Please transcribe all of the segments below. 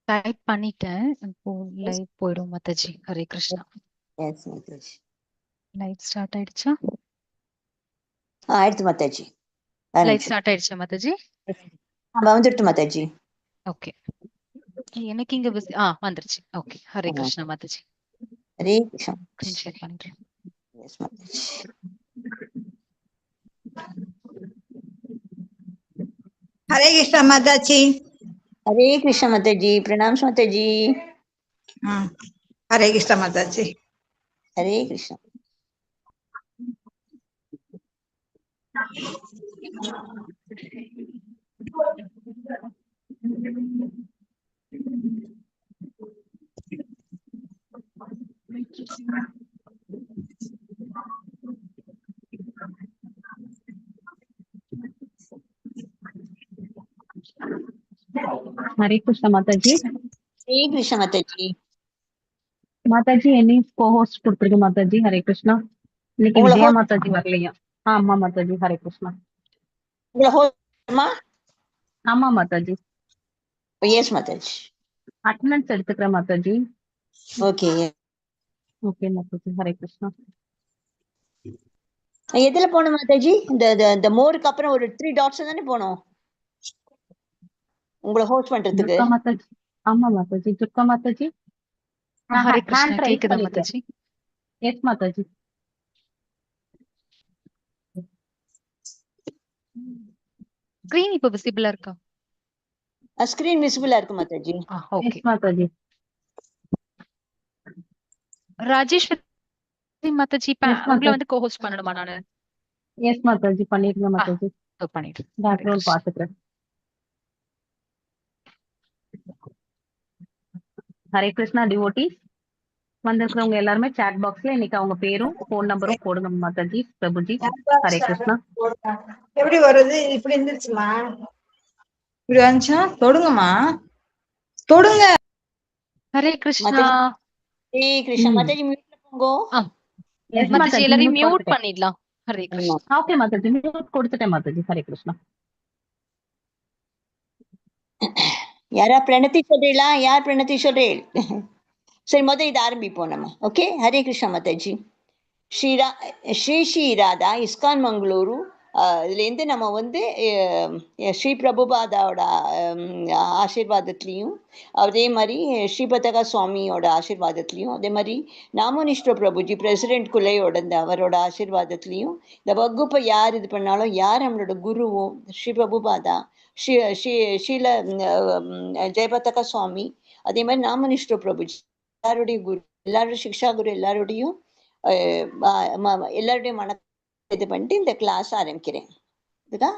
Type பண்ணிட்டேன். இப்போ live போயிடும் Mataji. Hare Krishna. Yes Mataji. Live start ஆயிடுச்சா? ஆயிடுச்சு மாதாஜி. லைவ் ஸ்டார்ட் ஆயிடுச்சா மாதாஜி? வந்துட்டு மாதாஜி. ஓகே. எனக்கு இங்க வந்துருச்சு. Okay. Hare Krishna Mataji. Hare Krishna. Screen share பண்ணிடுறேன். எஸ் மாதாஜி. हरे कृष्णा माता जी। हरे कृष्णा माता जी। प्रणाम माता जी। हरे कृष्णा माता जी। हरे कृष्णा। हरे कृष्णा माता जी. हरे कृष्णा माता जी. माता जी என்னை co-host கொடுத்துருங்க माता जी. हरे कृष्णा. இன்னைக்கு விஜயா மாதா ஜி வரலையா? ஆமா மாதா ஜி. ஹரே கிருஷ்ணா. உங்களை ஹோஸ்ட்மா? ஆமா மாதா ஜி. எஸ் மாதா ஜி. அட்டெண்டன்ஸ் எடுத்துக்கிறேன் மாதா ஜி. ஓகே ஓகே மாதா ஜி. ஹரே கிருஷ்ணா. எதுல போனோம் மாதா ஜி? இந்த மோருக்கு அப்புறம் ஒரு 3 டாட்ஸ் தானே போனோம் உங்களை ஹோஸ்ட் பண்றதுக்கு. துர்கா மாதா ஜி. ஆமா மாதா ஜி. துர்கா மாதா ஜி. ஹரே கிருஷ்ணா. கேக்குதா மாதா ஜி? எஸ் மாதா ஜி. ஸ்கிரீன் இப்ப விசிபிளா இருக்கா? ஸ்கிரீன் விசிபிளா இருக்கு மாதா ஜி. ஓகே எஸ் மாதா ஜி. ராஜேஸ்வரி மாதா ஜி உங்களை வந்து கோஹோஸ்ட் பண்ணணுமா நானு? எஸ் மாதா ஜி. பண்ணிருங்க மாதா ஜி. பண்ணிட்டு பேக்ரவுண்ட் பாத்துக்கிறேன். ஹரே கிருஷ்ணா டிவோட்டிஸ் வந்திருக்கிறவங்க எல்லாருமே சாட் பாக்ஸ்ல இன்னைக்கு அவங்க பேரும் போன் நம்பரும் போடுங்க மாதாஜி. பிரபுஜி. ஹரே கிருஷ்ணா. எப்படி வருது? இப்படி இருந்துச்சுமா? இப்படி வந்துச்சுன்னா தொடுங்கம்மா, தொடுங்க. ஹரே கிருஷ்ணா. ஹரே கிருஷ்ணா. மாதாஜி மியூட்ல போங்கோ. மாதாஜி எல்லாரையும் மியூட் பண்ணிடலாம். ஹரே கிருஷ்ணா. ஓகே மாதாஜி. மியூட் கொடுத்துட்டேன் மாதாஜி. ஹரே கிருஷ்ணா. யாரா பிரணத்தி சொல்றீங்களா? யார் பிரணத்தி சொல்றீள்? சரி முதல் இது ஆரம்பிப்போம் நம்ம. ஓகே. ஹரே கிருஷ்ணா மாதாஜி. ஸ்ரீ ராதா இஸ்கான் மங்களூரு இதுலேருந்து நம்ம வந்து ஸ்ரீ பிரபுபாதாவோட ஆசீர்வாதத்துலேயும் அதே மாதிரி ஸ்ரீபதகா சுவாமியோட ஆசீர்வாதத்துலேயும் அதே மாதிரி நாமனிஷ்ட பிரபுஜி பிரசிடென்ட் குலையோட இந்த அவரோட ஆசீர்வாதத்துலேயும் இந்த வகுப்பை யார் இது பண்ணாலும் யார் நம்மளோட குருவும் ஸ்ரீ பிரபுபாதா ஸ்ரீல ஜெயபதகா சுவாமி அதே மாதிரி நாமனிஷ்ட பிரபுஜி எல்லாருடைய குரு எல்லாரோட சிக்ஷா குரு எல்லாரோடையும் எல்லாருடைய இது பண்ணிட்டு இந்த கிளாஸ் ஆரம்பிக்கிறேன். இதுக்கா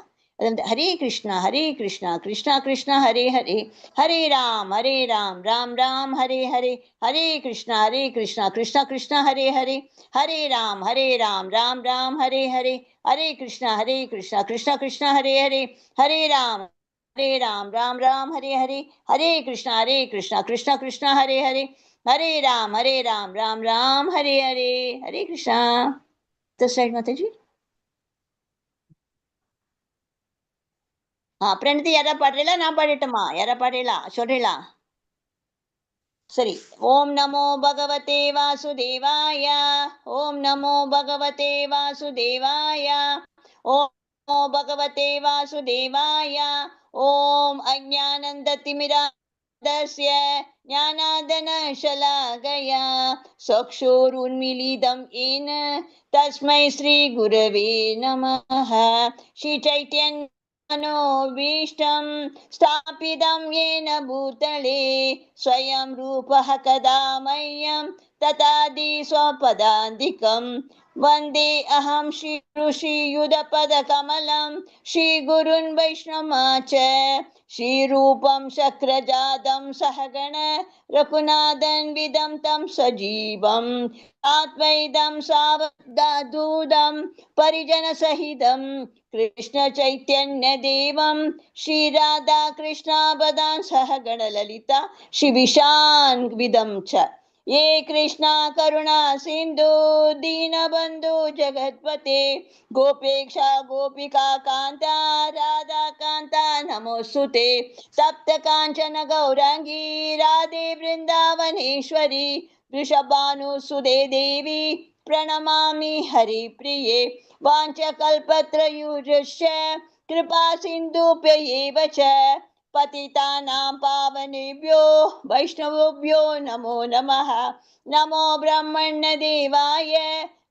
ஹரே கிருஷ்ணா ஹரே கிருஷ்ணா கிருஷ்ணா கிருஷ்ணா ஹரே ஹரே ஹரே ராம் ராம் ராம் ஹரே ஹரே ஹரே கிருஷ்ணா கிருஷ்ணா கிருஷ்ணா ஹரே ஹரே ஹரே ராம் ராம் ராம் ஹரே ஹரே ஹரே கிருஷ்ணா கிருஷ்ணா கிருஷ்ணா ஹரே ஹரே ஹரே ராம் ராம் ராம் ஹரே ஹரே ஹரே கிருஷ்ணா கிருஷ்ணா கிருஷ்ணா ஹரே ஹரே हरे राम राम राम हरे हरे हरे कृष्णा. तो साइड माता जी. प्रणति यारा पाड़ेला ना पाड़ेटमा यारा पाड़ेला सोड़ेला. सरी. ओम नमो भगवते वासुदेवाय. ओम नमो भगवते वासुदेवाय. ओम नमो भगवते वासुदेवाय. ओम अज्ञानंदतिमिरा ज्ञानादनशलाकया चक्षुरुन्मीलितं येन तस्मै श्रीगुरवे नमः. श्रीचैतन्यमनोभीष्टं स्थापितं येन भूतले स्वयं रूपः कदा मह्यं तथादि स्वपदान्तिकं वन्दे अहं श्रीयुधपदकमलं श्रीगुरुन् वैष्णवांश्च श्रीरूपं शक्रजातं सहगण रघुनाथान्वितं तं सजीवं आत्मैदं सावधूतं परिजनसहितं कृष्णचैतन्यदेवं श्रीराधाकृष्णापदां सहगणललिता श्रीविशान्वितं च ये कृष्णा करुणा सिंधु दीनबंधु जगत्पते गोपेक्षा गोपिका कांता राधा कांता नमोस्तुते सप्त कांचन गौरांगी राधे वृंदावनेश्वरी वृषभानुसुदे देवी प्रणमामि हरिप्रिये वाञ्छकल्पत्रयुजश्च कृपा सिन्धुभ्यैव च पतितानां पावनेभ्यो वैष्णवेभ्यो नमो नमः। नमो ब्रह्मण्यदेवाय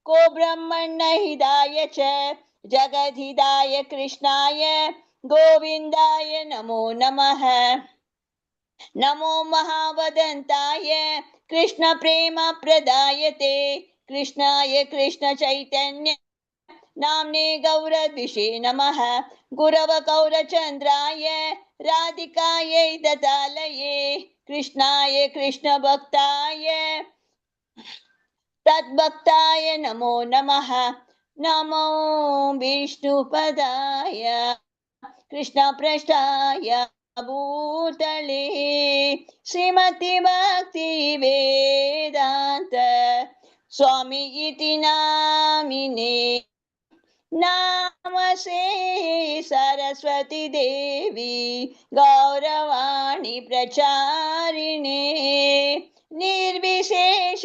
को ब्रह्मण्यहिताय च जगद्हिताय कृष्णाय गोविन्दाय नमो नमः। नमो महावदन्ताय कृष्ण प्रेम प्रदायते कृष्णाय कृष्ण चैतन्य नाम्ने गौरद्विषे नमः। गुरव गौरचन्द्राय राधिकायै ददालये कृष्णाय कृष्ण भक्ताय तद्भक्ताय नमो नमः। नमो विष्णुपदाय कृष्ण पृष्ठाय भूतले श्रीमति भक्ति वेदांत स्वामी इति नामिने नामसे सरस्वती देवी गौरवाणी प्रचारिणे निर्विशेष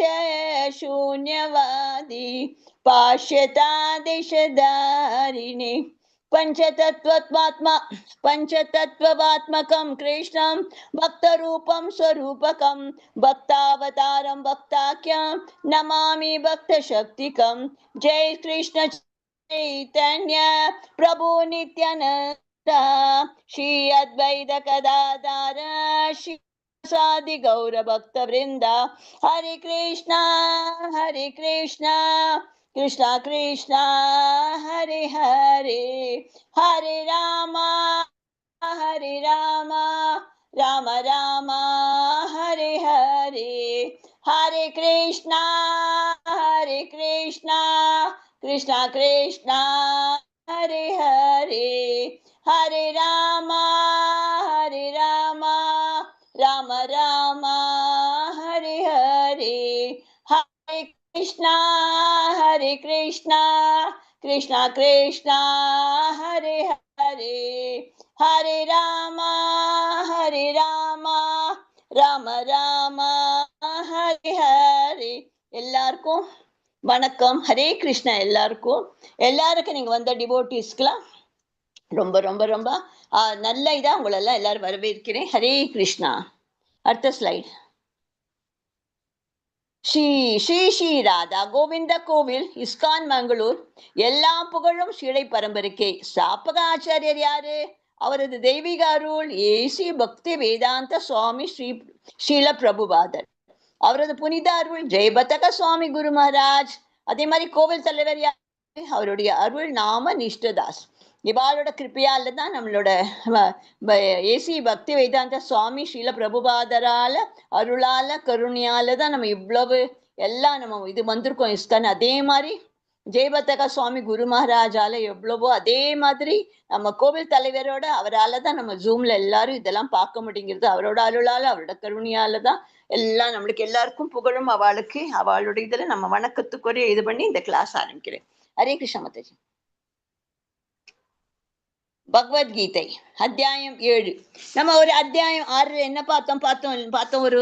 शून्यवादी पाश्चात्देशधारिणे पंचतत्त्वात्मकं कृष्णं भक्तरूपं स्वरूपकं भक्तावतारं भक्ताख्यं नमामि भक्तशक्तिकं। जय कृष्ण चैतन्य प्रभु नित्यानंद श्री अद्वैत गदाधर श्री सादि गौर भक्त वृंदा। हरे कृष्णा कृष्णा कृष्णा हरे हरे हरे रामा राम राम हरे हरे हरे कृष्णा कृष्णा कृष्णा हरे हरे हरे राम राम राम हरे हरे हरे कृष्णा कृष्णा कृष्णा हरे हरे हरे राम राम राम हरे हरे। எல்லாருக்கும் வணக்கம். ஹரே கிருஷ்ணா. எல்லாருக்கும் நீங்க வந்த டிவோட்டிஸ்க்குலாம் ரொம்ப ரொம்ப ரொம்ப நல்ல இதா உங்களெல்லாம் எல்லாரும் வரவேற்கிறேன். ஹரே கிருஷ்ணா. அடுத்த ஸ்லைட். ஸ்ரீ ஸ்ரீ ஸ்ரீ ராதா கோவிந்த கோவில் இஸ்கான் மங்களூர். எல்லா புகழும் ஸ்ரீடை பரம்பரைக்கே. ஸ்தாபக ஆச்சாரியர் யாரு? அவரது தெய்வீக அருள் ஏசி பக்தி வேதாந்த சுவாமி ஸ்ரீல பிரபுபாதர். அவரது புனித அருள் ஜெயபதக சுவாமி குரு மகாராஜ். அதே மாதிரி கோவில் தலைவர் யாரு? அவருடைய அருள் நாம நிஷ்டதாஸ். இவாளோட கிருப்பையால தான் நம்மளோட ஏசி பக்தி வேதாந்த சுவாமி ஸ்ரீல பிரபுபாதரால அருளால கருணையால தான் நம்ம இவ்வளவு எல்லாம் நம்ம இது வந்திருக்கோம் இஸ்கான். அதே மாதிரி ஜெயபதக சுவாமி குரு மகாராஜால எவ்வளவோ அதே மாதிரி நம்ம கோவில் தலைவரோட அவரால் தான் நம்ம ஜூம்ல எல்லாரும் இதெல்லாம் பார்க்க முடியுங்கிறது. அவரோட அருளால அவரோட கருணையால தான் எல்லாம் நம்மளுக்கு எல்லாருக்கும் புகழும் அவளுக்கு அவளோட இதுல நம்ம வணக்கத்துக்குரிய இது பண்ணி இந்த கிளாஸ் ஆரம்பிக்கிறேன். ஹரே கிருஷ்ண மாதாஜி. பகவத்கீதை அத்தியாயம் 7. நம்ம ஒரு அத்தியாயம் 6 என்ன பார்த்தோம் ஒரு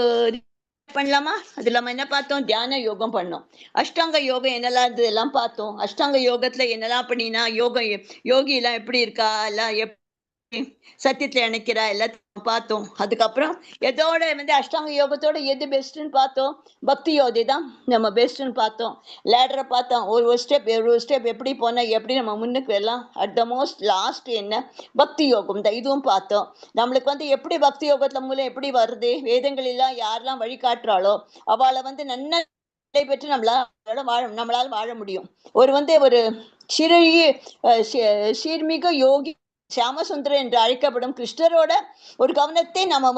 பண்ணலாமா? அதுல நம்ம என்ன பார்த்தோம்? தியான யோகம் பண்ணோம். அஷ்டாங்க யோகம் என்னெல்லாம் இதெல்லாம் பார்த்தோம். அஷ்டாங்க யோகத்துல என்னெல்லாம் பண்ணினா யோகி எல்லாம் எப்படி இருக்கா, எல்லாம் சத்தியத்துல இணைக்கிறா எல்லாத்தையும் பார்த்தோம். அதுக்கப்புறம் எதோட அஷ்டாங்க யோகத்தோட எது பெஸ்ட்ன்னு பார்த்தோம். பக்தி யோகி தான் நம்ம பெஸ்ட்ன்னு பார்த்தோம். லேடரை பார்த்தோம். ஒரு ஸ்டெப் எப்படி போனா எப்படி நம்ம முன்னுக்கு வரலாம். அட் த மோஸ்ட் லாஸ்ட் என்ன? பக்தி யோகம் தான். இதுவும் பார்த்தோம். நம்மளுக்கு எப்படி பக்தி யோகத்துல மூலம் எப்படி வருது, வேதங்கள் எல்லாம் யாரெல்லாம் வழிகாட்டுறாளோ அவளை நன்ன பெற்று நம்மளால வாழ முடியும். ஒரு சீர்மிக யோகி சியாமசுந்தரர் என்று அழைக்கப்படும் கிருஷ்ணரோட ஒரு கவனத்தை நம்ம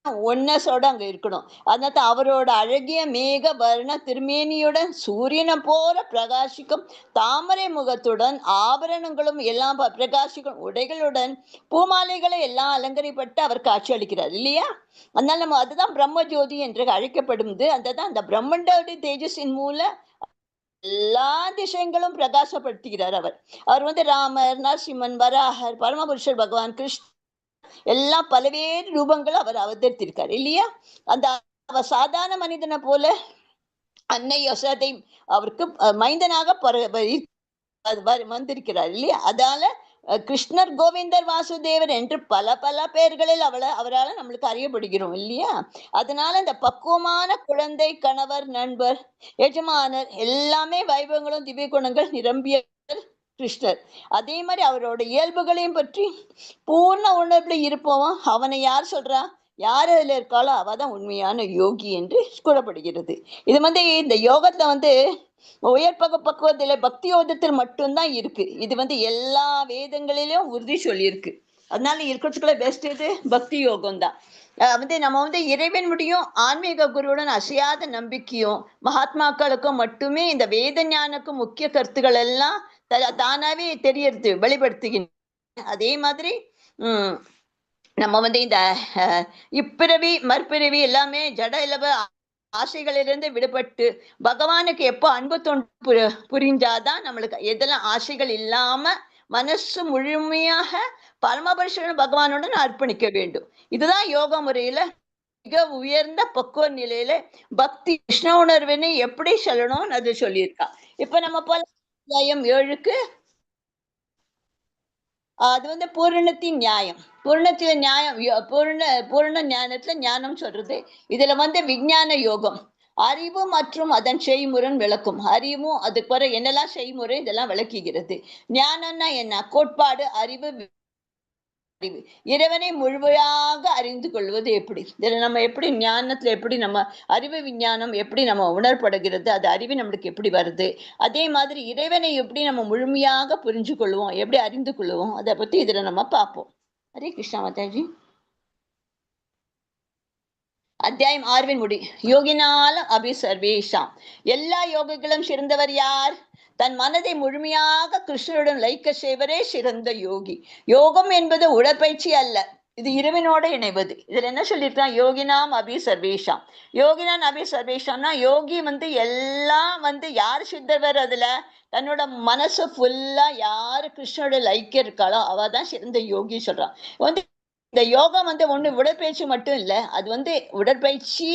ஒன்னஸோட அங்க இருக்கணும். அதனால அவரோட அழகிய மேக வர்ண திருமேனியுடன் சூரியனை போல பிரகாசிக்கும் தாமரை முகத்துடன் ஆபரணங்களும் எல்லாம் பிரகாசிக்கும் உடைகளுடன் பூமாலைகளை எல்லாம் அலங்கரிப்பட்டு அவர் காட்சி அளிக்கிறார் இல்லையா? அதனால நம்ம அதுதான் பிரம்ம ஜோதி என்று அழைக்கப்படுது. அதுதான் அந்த பிரம்மண்டோட தேஜஸின் மூலம் எல்லா திசைகளும் பிரகாசப்படுத்துகிறார் அவர். அவர் வந்து ராமர், நரசிம்மன், வராகர், பரமபுருஷர் பகவான், கிருஷ்ண எல்லாம் பல்வேறு ரூபங்கள் அவர் அவதரித்திருக்கார் இல்லையா? அந்த அவர் சாதாரண மனிதனை போல அன்னை யசோதை அவருக்கு மைந்தனாக வந்திருக்கிறார் இல்லையா? அதால கிருஷ்ணர், கோவிந்தர், வாசுதேவர் என்று பல பல பெயர்களில் அவரால் நம்மளுக்கு அறியப்படுகிறோம் இல்லையா? அதனால இந்த பக்குவமான குழந்தை, கணவர், நண்பர், எஜமானர் எல்லாமே வைபவங்களும் திவ்ய குணங்கள் நிரம்பிய கிருஷ்ணர். அதே மாதிரி அவரோட இயல்புகளையும் பற்றி பூர்ண உணர்வுல இருப்போம். அவனை யார் சொல்றா? யார் அதுல இருக்காளோ அவதான் உண்மையான யோகி என்று கூறப்படுகிறது. இது வந்து இந்த யோகத்துல வந்து உயர் பக்குவத்தில பக்தி யோகத்தில் மட்டும்தான் இருக்கு. இது வந்து எல்லா வேதங்களிலும் உறுதி சொல்லியிருக்கு. அதனால இருக்கிறதுக்குள்ள பெஸ்ட் இது பக்தி யோகம் தான். வந்து நம்ம வந்து இறைவன் முடியும் ஆன்மீக குருவுடன் அசையாத நம்பிக்கையும் மகாத்மாக்களுக்கும் மட்டுமே இந்த வேத ஞானக்கும் முக்கிய கருத்துக்கள் எல்லாம் தானாவே தெரியறது, வெளிப்படுத்துகின்ற. அதே மாதிரி நம்ம வந்து இந்த இப்பிறவி மறுபிறவி எல்லாமே ஜட இலவ ஆசைகளிலிருந்து விடுபட்டு பகவானுக்கு எப்போ அன்பு தொண்டு புரிஞ்சாதான் நம்மளுக்கு எதெல்லாம் ஆசைகள் இல்லாம மனசு முழுமையாக பரமபுருஷன் பகவானுடன் அர்ப்பணிக்க வேண்டும். இதுதான் யோக முறையில மிக உயர்ந்த பக்குவ நிலையில பக்தி கிருஷ்ண உணர்வினை எப்படி சொல்லணும்னு அது சொல்லியிருக்கா. இப்ப நம்ம போல 7க்கு அது வந்து பூரணத்தின் நியாயம். பூரணத்தில நியாயம், பூரண ஞானத்துல ஞானம் சொல்றது. இதுல வந்து விஞ்ஞான யோகம் அறிவு மற்றும் அதன் செய்முறை விளக்கும். அறிவும் அதுக்கு பிறகு என்னெல்லாம் செய்முறை இதெல்லாம் விளக்குகிறது. ஞானம்னா என்ன? கோட்பாடு, அறிவு, அறிவு. இறைவனை முழுமையாக அறிந்து கொள்வது எப்படி? இதுல நம்ம எப்படி ஞானத்துல எப்படி நம்ம அறிவு விஞ்ஞானம் எப்படி நம்ம உணர்படுகிறது, அது அறிவு நம்மளுக்கு எப்படி வருது, அதே மாதிரி இறைவனை எப்படி நம்ம முழுமையாக புரிஞ்சு கொள்வோம், எப்படி அறிந்து கொள்வோம், அதை பத்தி இதுல நம்ம பார்ப்போம். ஹரே கிருஷ்ணா மாதாஜி. அத்தியாயம் 6 முடி. யோகினால அபிசர்வேஷாம். எல்லா யோகிகளும் சிறந்தவர் யார்? தன் மனதை முழுமையாக கிருஷ்ணருடன் லயிக்க செய்வரே சிறந்த யோகி. யோகம் என்பது உடற்பயிற்சி அல்ல, இது இறைவனோட இணைவது. இதுல என்ன சொல்லியிருக்கான்? யோகினாம் அபி சர்வேஷாம். யோகினான் அபி சர்வேஷாம்னா யோகி வந்து எல்லாம் வந்து யார் சித்தவர்? அதுல தன்னோட மனசு ஃபுல்லா யாரு கிருஷ்ணரோட லைக்க இருக்காளோ அவதான் சிறந்த யோகி சொல்றான். வந்து இந்த யோகம் வந்து ஒண்ணு உடற்பயிற்சி மட்டும் இல்ல, அது வந்து உடற்பயிற்சி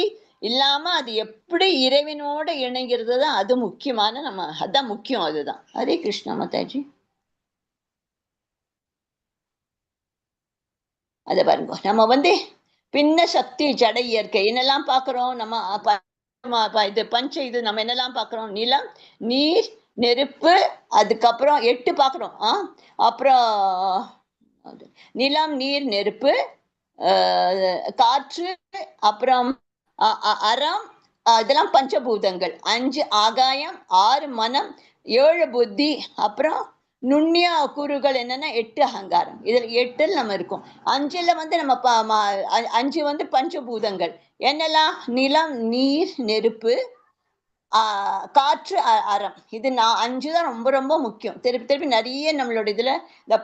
இல்லாம அது எப்படி இறைவனோட இணைகிறது தான் அது முக்கியமான, நம்ம அதான் முக்கியம். அதுதான். ஹரே கிருஷ்ணா மாதாஜி. அத பாருங்க, நம்ம வந்து பின்ன சக்தி, ஜட இயற்கை என்னெல்லாம் பாக்குறோம் நம்ம இது பஞ்ச இது நம்ம என்னெல்லாம் பாக்குறோம்? நிலம், நீர், நெருப்பு, அதுக்கப்புறம் 8 பாக்குறோம். அப்புறம் நிலம், நீர், நெருப்பு, காற்று, அப்புறம் அறம், இதெல்லாம் பஞ்சபூதங்கள். 5 ஆகாயம், 6 மனம், 7 புத்தி, அப்புறம் நுண்ணிய கூறுகள் என்னன்னா 8 அகங்காரம். இதுல 8 நம்ம இருக்கும். 5ல வந்து நம்ம 5 வந்து பஞ்சபூதங்கள் என்னெல்லாம்? நிலம், நீர், நெருப்பு, காற்று, அறம். இது 5 தான் ரொம்ப ரொம்ப முக்கியம். திருப்பி நிறைய நம்மளோட இதுல இந்த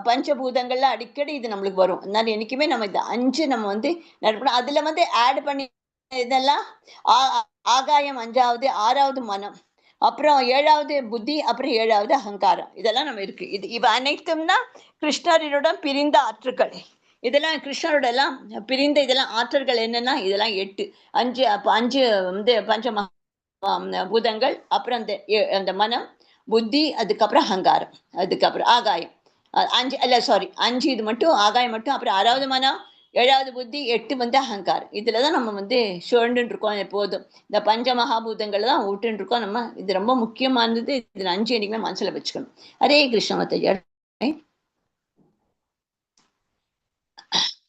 பஞ்சபூதங்கள்ல அடிக்கடி இது நம்மளுக்கு வரும். அதனால என்னைக்குமே நம்ம இந்த 5 நம்ம வந்து அதுல வந்து ஆட் பண்ணி இதெல்லாம் ஆகாயம் 5வது, 6வது மனம், அப்புறம் 7வது புத்தி, அப்புறம் 7வது அகங்காரம். இதெல்லாம் நம்ம இருக்கு. இவ அனைத்தும் தான் கிருஷ்ணரிடம் பிரிந்த ஆற்றுக்கள். இதெல்லாம் கிருஷ்ணரோட எல்லாம் பிரிந்த இதெல்லாம் ஆற்றல்கள் என்னன்னா இதெல்லாம் 8. 5 வந்து பஞ்ச பூதங்கள், அப்புறம் அந்த மனம், புத்தி, அதுக்கப்புறம் அகங்காரம், அதுக்கப்புறம் ஆகாயம். 5 இது மட்டும் ஆகாயம் மட்டும், அப்புறம் 6வது மனம், 7வது புத்தி, 8 வந்து அகங்காரம். இதுலதான் நம்ம வந்து சுழண்டு இருக்கோம் எப்போதும். இந்த பஞ்ச மகாபூதங்கள் தான் விட்டுன்னு இருக்கோம் நம்ம. இது ரொம்ப முக்கியமானது. இதுல 5 என்னைக்குமே மனசுல வச்சுக்கணும். ஹரே கிருஷ்ண மாதாஜி.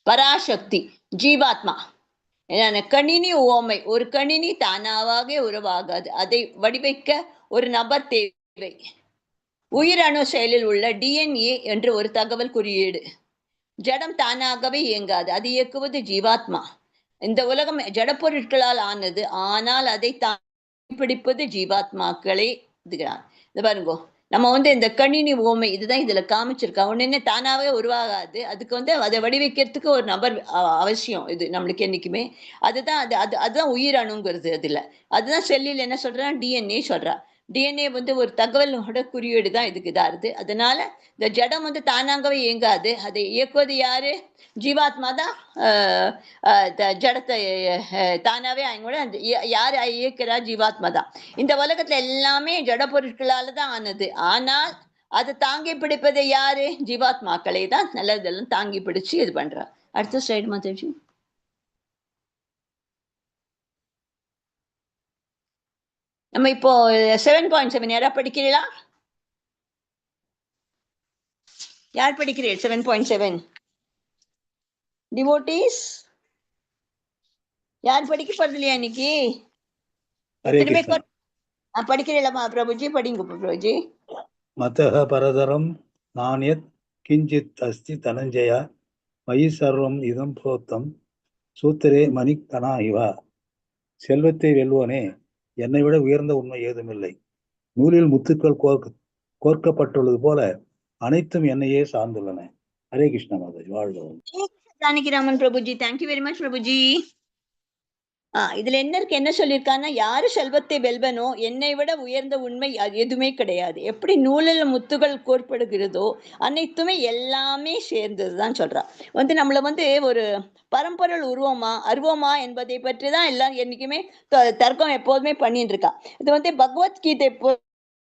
பராசக்தி, ஜீவாத்மா. கணினி ஓமை. ஒரு கணினி தானாக உருவாகாது, அதை வடிவைக்க ஒரு நபர் தேவை. உயிரணு செயலில் உள்ள DNA என்று ஒரு தகவல் குறியீடு. ஜடம் தானாகவே இயங்காது, அது இயக்குவது ஜீவாத்மா. இந்த உலகம் ஜட பொருட்களால் ஆனது, ஆனால் அதை பிடிப்பது ஜீவாத்மாக்களே. இது பாருங்கோ, நம்ம வந்து இந்த கணினி ஓமை இதுதான் இதுல காமிச்சிருக்கா. ஒண்ணு தானாவே உருவாகாது, அதுக்கு அதை வடிவமைக்கிறதுக்கு ஒரு நபர் அவசியம். இது நம்மளுக்கு என்னைக்குமே அதுதான் அதுதான் உயிரணுங்கிறது. அதுதான் செல்லில் என்ன சொல்றா, டிஎன்ஏ சொல்றா. டிஎன்ஏ வந்து ஒரு தகவலோட குறியீடு தான் இதுக்கு இதாகுது. அதனால இந்த ஜடம் வந்து தானாகவே இயங்காது, அதை இயக்குவது யாரு? ஜீவாத்மா தான் ஜடத்தை தானாவே அவங்களோட யார் இயக்குறா? ஜீவாத்மா தான். இந்த உலகத்துல எல்லாமே ஜட பொருட்களால தான் ஆனது, ஆனால் அதை தாங்கி பிடிப்பது யாரு? ஜீவாத்மாக்களை தான் நல்லதெல்லாம் தாங்கி பிடிச்சு இது பண்றா. அடுத்த ஸ்லைடு மாதாஜி. நம்ம இப்போ 7.7 யாரா படிக்கிறீங்களா? யார் படிக்கிறீர்கள்? 7.7 டிவோட்டீஸ் யார் படிக்க போறது இல்லையா இன்னைக்கு? படிக்கிறீங்களா பிரபுஜி? படிங்க பிரபுஜி. மதஹ பரதரம் நானியத் கிஞ்சித் அஸ்தி தனஞ்சய மயி சர்வம் இதம் புரோத்தம் சூத்திரே மணிக்கணா இவா. செல்வத்தை வெல்வோனே, என்னை விட உயர்ந்த உண்மை ஏதுமில்லை. நூலில் முத்துக்கள் கோர்க்கப்பட்டுள்ளது போல அனைத்தும் என்னையே சார்ந்துள்ளன. ஹரே கிருஷ்ண மாதாஜி. வாழ்வோம். Janakiraman Prabhuji, thank you very much Prabhuji. இதுல என்ன சொல்லியிருக்கான்னா, யாரு செல்வத்தை வெல்வனோ என்னை விட உயர்ந்த உண்மை எதுவுமே கிடையாது. எப்படி நூலில் முத்துகள் கோர்ப்படுகிறதோ அனைத்துமே எல்லாமே சேர்ந்ததுதான் சொல்றா. நம்மள ஒரு பரம்பொருள் உருவமா அருவமா என்பதை பற்றி தான் எல்லாரும் என்னைக்குமே தர்க்கம் எப்போதுமே பண்ணிட்டு இருக்கா. இது பகவத்கீதை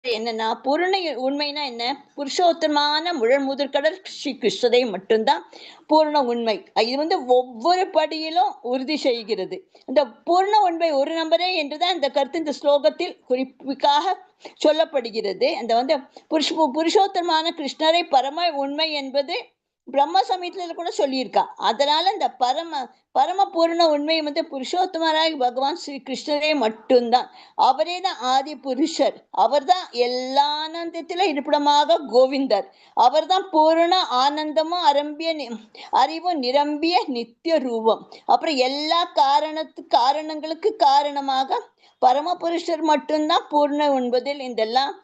என்னன்னா, பூரண உண்மைனா என்ன? புருஷோத்தமான முதற்கடல் ஸ்ரீ கிருஷ்ணரை மட்டும்தான் பூர்ண உண்மை. இது ஒவ்வொரு படியிலும் உறுதி செய்கிறது. இந்த பூர்ண உண்மை ஒரு நம்பரே என்றுதான் இந்த கருத்து இந்த ஸ்லோகத்தில் குறிப்பாக சொல்லப்படுகிறது. அந்த புருஷோத்தமான கிருஷ்ணரை பரம உண்மை என்பது பிரம்ம சமயத்துல கூட சொல்லியிருக்கா. அதனால இந்த பரம பூர்ண உண்மை புருஷோத்தமராய் பகவான் ஸ்ரீ கிருஷ்ணரே மட்டும்தான். அவரே தான் ஆதி புருஷர். அவர் தான் எல்லா ஆனந்தத்தில இருப்பிடமாக கோவிந்தர். அவர் தான் பூர்ண ஆனந்தமும் அறிவும் நிரம்பிய நித்திய ரூபம். அப்புறம் எல்லா காரணங்களுக்கு காரணமாக பரமபுருஷர் மட்டும்தான் பூர்ண என்பதில் இதெல்லாம்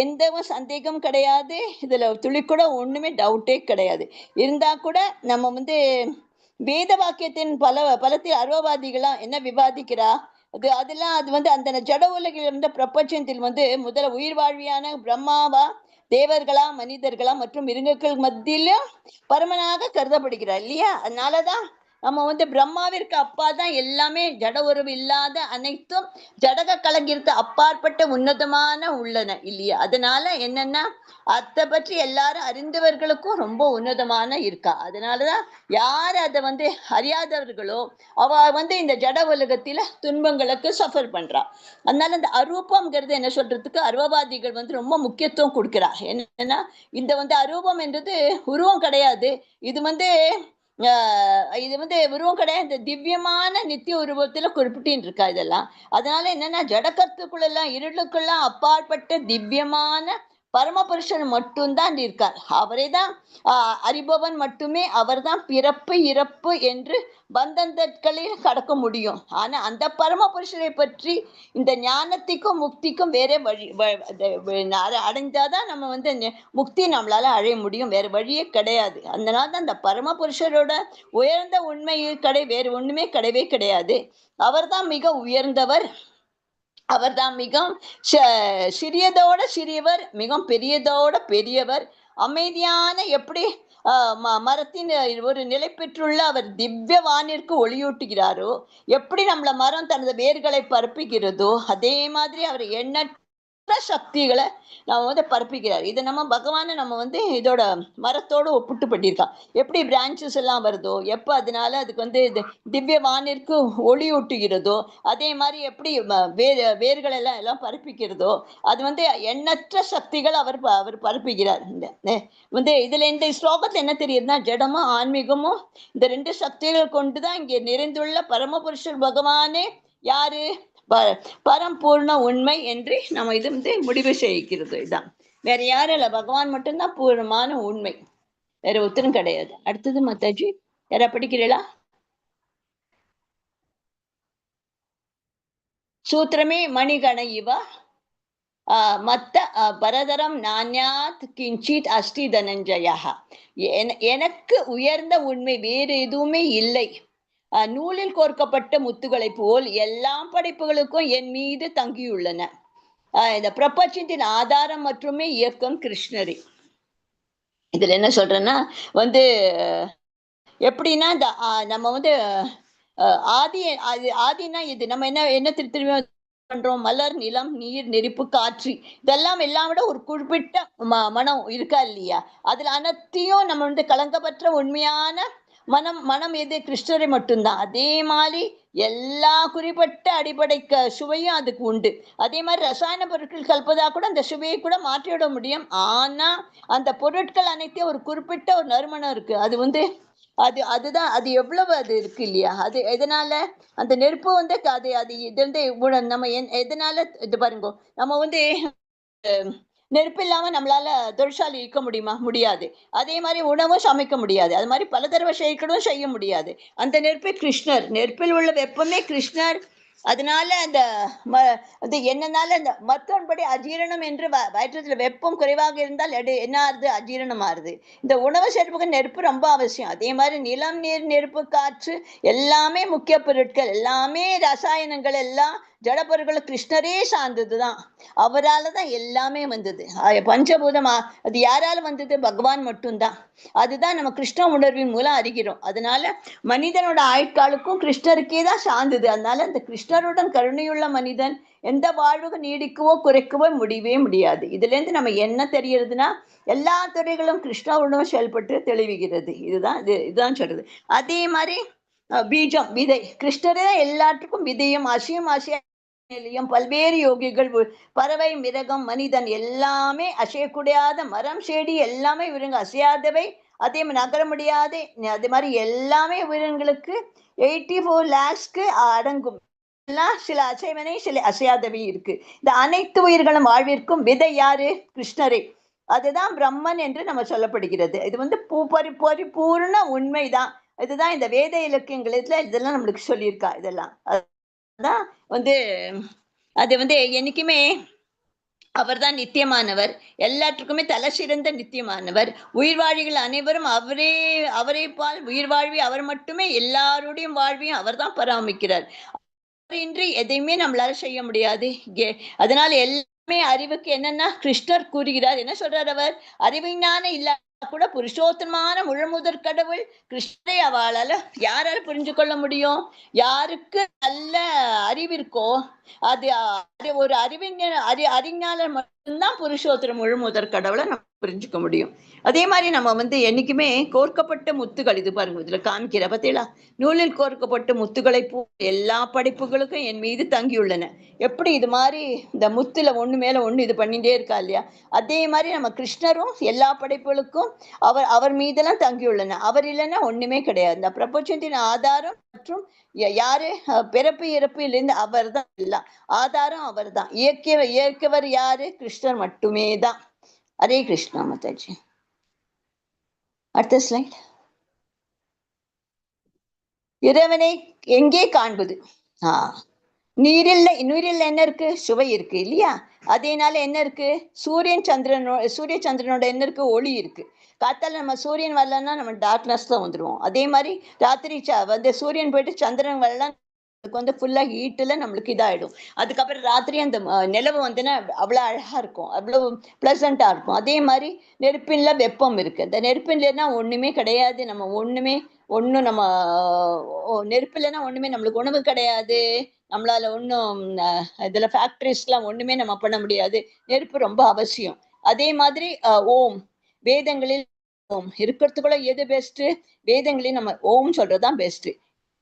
எந்த சந்தேகம் கிடையாது. இதுல துளி கூட ஒண்ணுமே டவுட்டே கிடையாது. இருந்தா கூட நம்ம வேத வாக்கியத்தின் பலத்தில் அருவவாதிகளா என்ன விவாதிக்கிறா? அது அந்த ஜட உலகில் இருந்த பிரபஞ்சத்தில் முதல்ல உயிர் வாழ்வியான பிரம்மாவா, தேவர்களா, மனிதர்களா மற்றும் மிருகங்கள் மத்தியிலும் பரமனாக கருதப்படுகிறார் இல்லையா? அதனாலதான் நம்ம பிரம்மாவிற்கு அப்பா தான் எல்லாமே, ஜட உறவு இல்லாத அனைத்தும் ஜடக கலங்கிற்கு அப்பாற்பட்ட உன்னதமான உள்ளன இல்லையா? அதனால என்னன்னா, அதை பற்றி எல்லாரும் அறிந்தவர்களுக்கும் ரொம்ப உன்னதமான இருக்கா. அதனாலதான் யார் அதை அறியாதவர்களோ அவ இந்த ஜட உலகத்தில துன்பங்களுக்கு சஃபர் பண்றா. அதனால இந்த அரூபம்ங்கிறது என்ன சொல்றதுக்கு அருவவாதிகள் ரொம்ப முக்கியத்துவம் கொடுக்கிறா. என்னன்னா, இந்த அரூபம் என்றது உருவம் கிடையாது. இது உருவம் கிடையாது, திவ்யமான நித்திய உருவத்துல குறிப்பிட்டு இருக்கா இதெல்லாம். அதனால என்னன்னா, ஜடக்கத்துக்குள்ளெல்லாம் இருளுக்குள்ளாம் அப்பாற்பட்ட திவ்யமான பரமபுருஷன் மட்டும்தான் இருக்கார். அவரே தான் அறிபவன் மட்டுமே. அவர் தான் பிறப்பு இறப்பு என்று பந்தங்களில் கடக்க முடியும். ஆனா அந்த பரமபுருஷரை பற்றி இந்த ஞானத்திற்கும் முக்திக்கும் வேற வழி அடைந்தாதான் நம்ம முக்தி நம்மளால அடைய முடியும். வேற வழியே கிடையாது. அதனால அந்த பரமபுருஷரோட உயர்ந்த உண்மை வேறு ஒண்ணுமே கிடையவே கிடையாது. அவர்தான் மிக உயர்ந்தவர். அவர்தான் மிகவும் சிறியதோட சிறியவர், மிகவும் பெரியதோட பெரியவர். அமைதியான எப்படி மரத்தின் ஒரு நிலை பெற்றுள்ள அவர் திவ்ய வானிற்கு ஒளியூட்டுகிறாரோ, எப்படி நம்மள மரம் தனது வேர்களை பரப்புகிறதோ அதே மாதிரி அவர் எண்ணற்ற சக்திகளை நம்ம பரப்பிக்கிறார். இது நம்ம பகவானை நம்ம இதோட மரத்தோடு ஒப்பிட்டு பண்ணியிருக்கான். எப்படி பிரான்ச்சஸ் எல்லாம் வருதோ, எப்ப அதனால அதுக்கு திவ்ய வானிற்கு ஒளி ஊட்டுகிறதோ, அதே மாதிரி எப்படி வேர்கள் எல்லாம் பரப்பிக்கிறதோ, அது எண்ணற்ற சக்திகள் அவர் பரப்புகிறார். இதுல இந்த ஸ்லோகத்துல என்ன தெரியுதுன்னா, ஜடமும் ஆன்மீகமும் இந்த ரெண்டு சக்திகள் கொண்டுதான் இங்கே நிறைந்துள்ள பரமபுருஷர் பகவானே யாரு? பரம்பூர்ண உண்மை என்று நம்ம இது முடிவு செய்கிறது. இதுதான், வேற யாரும் இல்ல, பகவான் மட்டும்தான் பூர்ணமான உண்மை. வேற ஒருத்தரும் கிடையாது. அடுத்தது மாதாஜி யாரா படிக்கிறீங்களா? சூத்திரமே மணிகண இவ மத்த பரதரம் நான்யாத் கிஞ்சித் அஸ்தி தனஞ்சயா. எனக்கு உயர்ந்த உண்மை வேறு எதுவுமே இல்லை. நூலில் கோர்க்கப்பட்ட முத்துகளை போல் எல்லா படைப்புகளுக்கும் என் மீது தங்கியுள்ளன. இந்த பிரபஞ்சத்தின் ஆதாரம் மற்றுமே இயக்கம் கிருஷ்ணரே. இதுல என்ன சொல்றேன்னா வந்து எப்படின்னா இந்த நம்ம வந்து ஆதி ஆதினா இது நம்ம என்ன திரும்ப பண்றோம்? மலர், நிலம், நீர், நெருப்பு, காற்று இதெல்லாம் எல்லாம் விட ஒரு குறிப்பிட்ட மனம் இருக்கா இல்லையா? அதுல அனைத்தையும் நம்ம வந்து கலங்கப்பற்ற உண்மையான மனம் எது? கிருஷ்ணரை மட்டும்தான். அதே மாதிரி எல்லா குறிப்பிட்ட அடிப்படை சுவையும் அதுக்கு உண்டு. அதே மாதிரி ரசாயன பொருட்கள் கலப்பதா கூட அந்த சுவையை கூட மாற்றிவிட முடியும். ஆனா அந்த பொருட்கள் அனைத்தையும் ஒரு குறிப்பிட்ட ஒரு நறுமணம் இருக்கு. அது வந்து அதுதான் அது எவ்வளவு அது இருக்கு இல்லையா? அது எதனால அந்த நெருப்பு வந்து அது இது வந்து நம்ம எதனால இது பாருங்க, நம்ம வந்து நெருப்பு இல்லாம நம்மளால தொழிற்சாலை இருக்க முடியுமா? முடியாது. அதே மாதிரி உணவும் சமைக்க முடியாது. அது மாதிரி பல தடவை செய்ய முடியாது. அந்த நெருப்பே கிருஷ்ணர். நெருப்பில் உள்ள வெப்பமே கிருஷ்ணர். அதனால அந்த அது என்னனால அந்த மற்றபடி அஜீரணம் என்று வயிற்றத்துல வெப்பம் குறைவாக இருந்தால் என்ன ஆறுது? அஜீரணம் ஆறுது. இந்த உணவு சேர்ப்புக்கு நெருப்பு ரொம்ப அவசியம். அதே மாதிரி நிலம், நீர், நெருப்பு, காற்று எல்லாமே முக்கிய பொருட்கள். எல்லாமே ரசாயனங்கள் எல்லாம் ஜடப்பொருட்கள் கிருஷ்ணரே சார்ந்ததுதான். அவரால் தான் எல்லாமே வந்தது. பஞ்சபூதமா அது யாரால வந்தது? பகவான் மட்டும்தான். அதுதான் நம்ம கிருஷ்ண உணர்வின் மூலம் அறிகிறோம். அதனால மனிதனோட ஆயுட்காலுக்கும் கிருஷ்ணருக்கே தான் சார்ந்தது. அதனால அந்த கிருஷ்ணருடன் கருணையுள்ள மனிதன் எந்த வாழ்வுக்கு நீடிக்கவோ குறைக்கவோ முடியவே முடியாது. இதுல இருந்து நம்ம என்ன தெரியறதுன்னா எல்லா துறைகளும் கிருஷ்ணாவுடன் செயல்பட்டு தெளிவுகிறது. இதுதான் சொல்றது. அதே மாதிரி பீஜம், விதை. கிருஷ்ணரே எல்லாத்துக்கும் விதையும் அசியும் பல்வேறு யோகிகள், பறவை, மிருகம், மனிதன் எல்லாமே அசையக்கூடாத மரம், செடி எல்லாமே இவருங்க அசையாதவை. அதே மாதிரி நகர முடியாது. அது மாதிரி எல்லாமே உயிரினங்களுக்கு 84 lakhsக்கு அடங்கும். எல்லாம் சில அசைவனை சில அசையாதவை இருக்கு. இந்த அனைத்து உயிர்களும் வாழ்விற்கும் விதை யாரு? கிருஷ்ணரே. அதுதான் பிரம்மன் என்று நம்ம சொல்லப்படுகிறது. இது வந்து பரிபூர்ண உண்மைதான். இதுதான் இந்த வேத இலக்கியங்களத்துல இதெல்லாம் நம்மளுக்கு சொல்லியிருக்கா. இதெல்லாம் அதான் வந்து அது வந்து என்னைக்குமே அவர் தான் நித்தியமானவர். எல்லாற்றுக்குமே தலை சிறந்த நித்தியமானவர். உயிர்வாழிகள் அனைவரும் அவரே பால் உயிர் வாழ்வி அவர் மட்டுமே எல்லாருடைய வாழ்வையும் அவர் தான் பராமரிக்கிறார். இன்றி எதையுமே நம்மளால செய்ய முடியாது. அதனால எல்லாமே அறிவுக்கு என்னன்னா கிருஷ்ணர் கூறுகிறார். என்ன சொல்றார் அவர்? அறிவிஞான இல்ல கூட புருஷோத்தமான முழுமுதற் கடவுள் கிருஷ்ணரை அவளால யாரால புரிஞ்சு கொள்ள முடியும்? யாருக்கு நல்ல அறிவிற்கோ அது ஒரு அறிஞாளர் மட்டும்தான் புருஷோத்தர முழுமுதற் கடவுளை நம்ம புரிஞ்சுக்க முடியும். அதே மாதிரி நம்ம வந்து என்னைக்குமே கோர்க்கப்பட்ட முத்துகள், இது பாருங்க இதுல காமிக்கிற பார்த்தீங்களா? நூலில் கோர்க்கப்பட்ட முத்துக்களை போ எல்லா படைப்புகளுக்கும் என் மீது தங்கியுள்ளன. எப்படி இது மாதிரி இந்த முத்துல ஒண்ணு மேல ஒண்ணு இது பண்ணிட்டே இருக்கா இல்லையா? அதே மாதிரி நம்ம கிருஷ்ணரும் எல்லா படைப்புகளுக்கும் அவர் மீதெல்லாம் தங்கியுள்ளன. அவர் இல்லைன்னா ஒண்ணுமே கிடையாது. இந்த பிரபஞ்சத்தின் ஆதாரம் மற்றும் யாரு? பிறப்பு இறப்பிலிருந்து அவர் தான் எல்லாம். ஆதாரம் அவர் தான். இயக்கியவர் யாரு? கிருஷ்ணர் மட்டுமே தான். ஹரே கிருஷ்ணா மாதாஜி. அடுத்த ஸ்லைட். இறைவனை எங்கே காண்பது? நீரில் என்ன இருக்கு? சுவை இருக்கு இல்லையா? அதேனால என்ன இருக்கு? சூரிய சந்திரனோட என்ன இருக்கு? ஒளி இருக்கு. காத்தால நம்ம சூரியன் வரலன்னா நம்ம டார்க்னஸ் தான் வந்துடுவோம். அதே மாதிரி ராத்திரி வந்து சூரியன் போயிட்டு சந்திரன் வரலாம் வந்து ஃபுல்லா ஹீட்டுல நம்மளுக்கு இதாயிடும். அதுக்கப்புறம் ராத்திரி அந்த நிலவு வந்துன்னா அவ்வளவு அழகா இருக்கும், அவ்வளவு பிளசண்டா இருக்கும். அதே மாதிரி நெருப்பின்ல வெப்பம் இருக்கு. அந்த நெருப்பின்லன்னா ஒண்ணுமே கிடையாது. நம்ம ஒண்ணும் நம்ம நெருப்பு இல்லைன்னா ஒண்ணுமே நம்மளுக்கு உணவு கிடையாது. நம்மளால ஒன்றும் இதுல ஃபேக்டரிஸ்லாம் ஒண்ணுமே நம்ம பண்ண முடியாது. நெருப்பு ரொம்ப அவசியம். அதே மாதிரி ஓம், வேதங்களில் ஓம் இருக்கிறதுக்குள்ள எது பெஸ்ட்? வேதங்களில் நம்ம ஓம் சொல்றதுதான் பெஸ்ட்.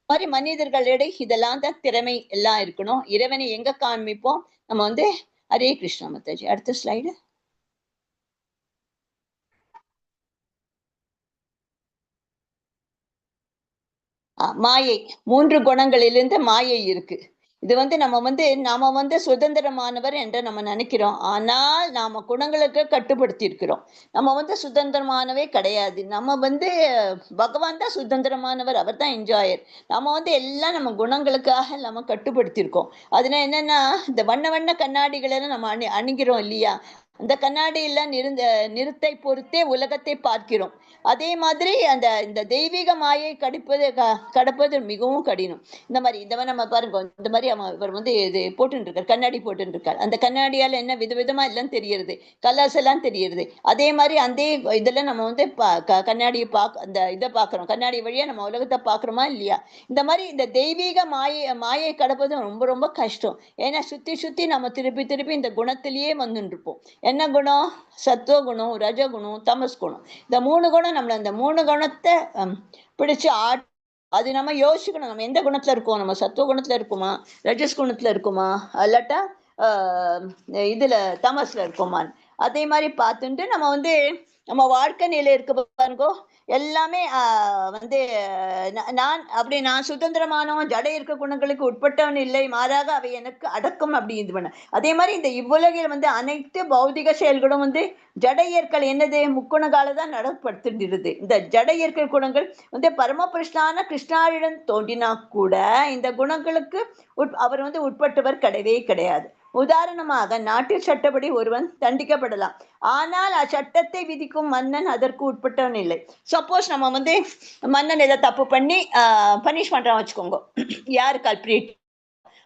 மாதிரி மனிதர்களிடையே இதெல்லாம் தான் திறமை எல்லாம் இருக்கணும். இறைவனை எங்க காண்பிப்போம்? நம்ம வந்து ஹரே கிருஷ்ணா மாதாஜி. அடுத்த ஸ்லைடு. மாயை, 3 குணங்களிலிருந்து மாயை இருக்கு. இது வந்து நாம வந்து சுதந்திரமானவர் என்று நம்ம நினைக்கிறோம். ஆனால் நாம குணங்களுக்கு கட்டுப்படுத்தி இருக்கிறோம். நம்ம வந்து சுதந்திரமானவே கிடையாது. நம்ம வந்து பகவான் தான் சுதந்திரமானவர். அவர் தான் என்ஜாயர். நம்ம வந்து எல்லாம் நம்ம குணங்களுக்காக நம்ம கட்டுப்படுத்தியிருக்கோம். அதுனா என்னன்னா, இந்த வண்ண வண்ண கண்ணாடிகளை நம்ம அணிகிறோம் இல்லையா? அந்த கண்ணாடியில நிறத்தை பொறுத்தே உலகத்தை பார்க்கிறோம். அதே மாதிரி இந்த தெய்வீக மாயை கடப்பது மிகவும் கடினம். இந்த மாதிரி நம்ம பாருங்க, இந்த மாதிரி இவர் வந்து இது போட்டுன்னு இருக்காரு, கண்ணாடி போட்டுன்னு இருக்காரு. அந்த கண்ணாடியால என்ன விதவிதமா எல்லாம் தெரியுது, கலர்ஸ் எல்லாம் தெரியுது. அதே மாதிரி அந்த இதுல நம்ம வந்து கண்ணாடியை அந்த இதை பாக்குறோம், கண்ணாடி வழியா நம்ம உலகத்தை பாக்குறோமா இல்லையா? இந்த மாதிரி இந்த தெய்வீக மாயை கடப்பது ரொம்ப ரொம்ப கஷ்டம். ஏன்னா சுத்தி சுத்தி நம்ம திருப்பி திருப்பி இந்த குணத்திலேயே வந்துட்டு இருப்போம். என்ன குணம்? சத்துவ குணம், ரஜகுணம், தமஸ் குணம். இந்த 3 குணம் நம்மள அந்த 3 குணத்தை பிடிச்சு அது நம்ம யோசிக்கணும். நம்ம எந்த குணத்துல இருக்கோம்? நம்ம சத்துவ குணத்துல இருக்குமா, ரஜஸ் குணத்துல இருக்குமா, அல்லாட்டா இதுல தமஸ்ல இருக்குமான்னு அதே மாதிரி பார்த்துட்டு நம்ம வந்து நம்ம வாழ்க்கை நிலை இருக்கு பாருங்கோ. எல்லாமே வந்து நான் சுதந்திரமானவன், ஜடை இருக்க குணங்களுக்கு உட்பட்டவன் இல்லை, மாறாக அவை எனக்கு அடக்கம் அப்படி இது பண்ண. அதே மாதிரி இந்த இவ்வுலகில் வந்து அனைத்து பௌதிக செயல்களும் வந்து ஜட இயற்கை என்னது? முக்குணகால தான் நடப்படுத்திடுது. இந்த ஜட இயற்கை குணங்கள் வந்து பரமபுருஷனான கிருஷ்ணாரிடம் தோன்றினா கூட இந்த குணங்களுக்கு அவர் வந்து உட்பட்டவர் கிடையவே கிடையாது. உதாரணமாக, நாட்டில் சட்டப்படி ஒருவன் தண்டிக்கப்படலாம், ஆனால் அச்சட்டத்தை விதிக்கும் மன்னன் அதற்கு உட்பட்டவன் இல்லை. சப்போஸ் நம்ம வந்து மன்னன் ஏதோ தப்பு பண்ணி பனிஷ் பண்றான் வச்சுக்கோங்க, யாரு கல்பிரேட்.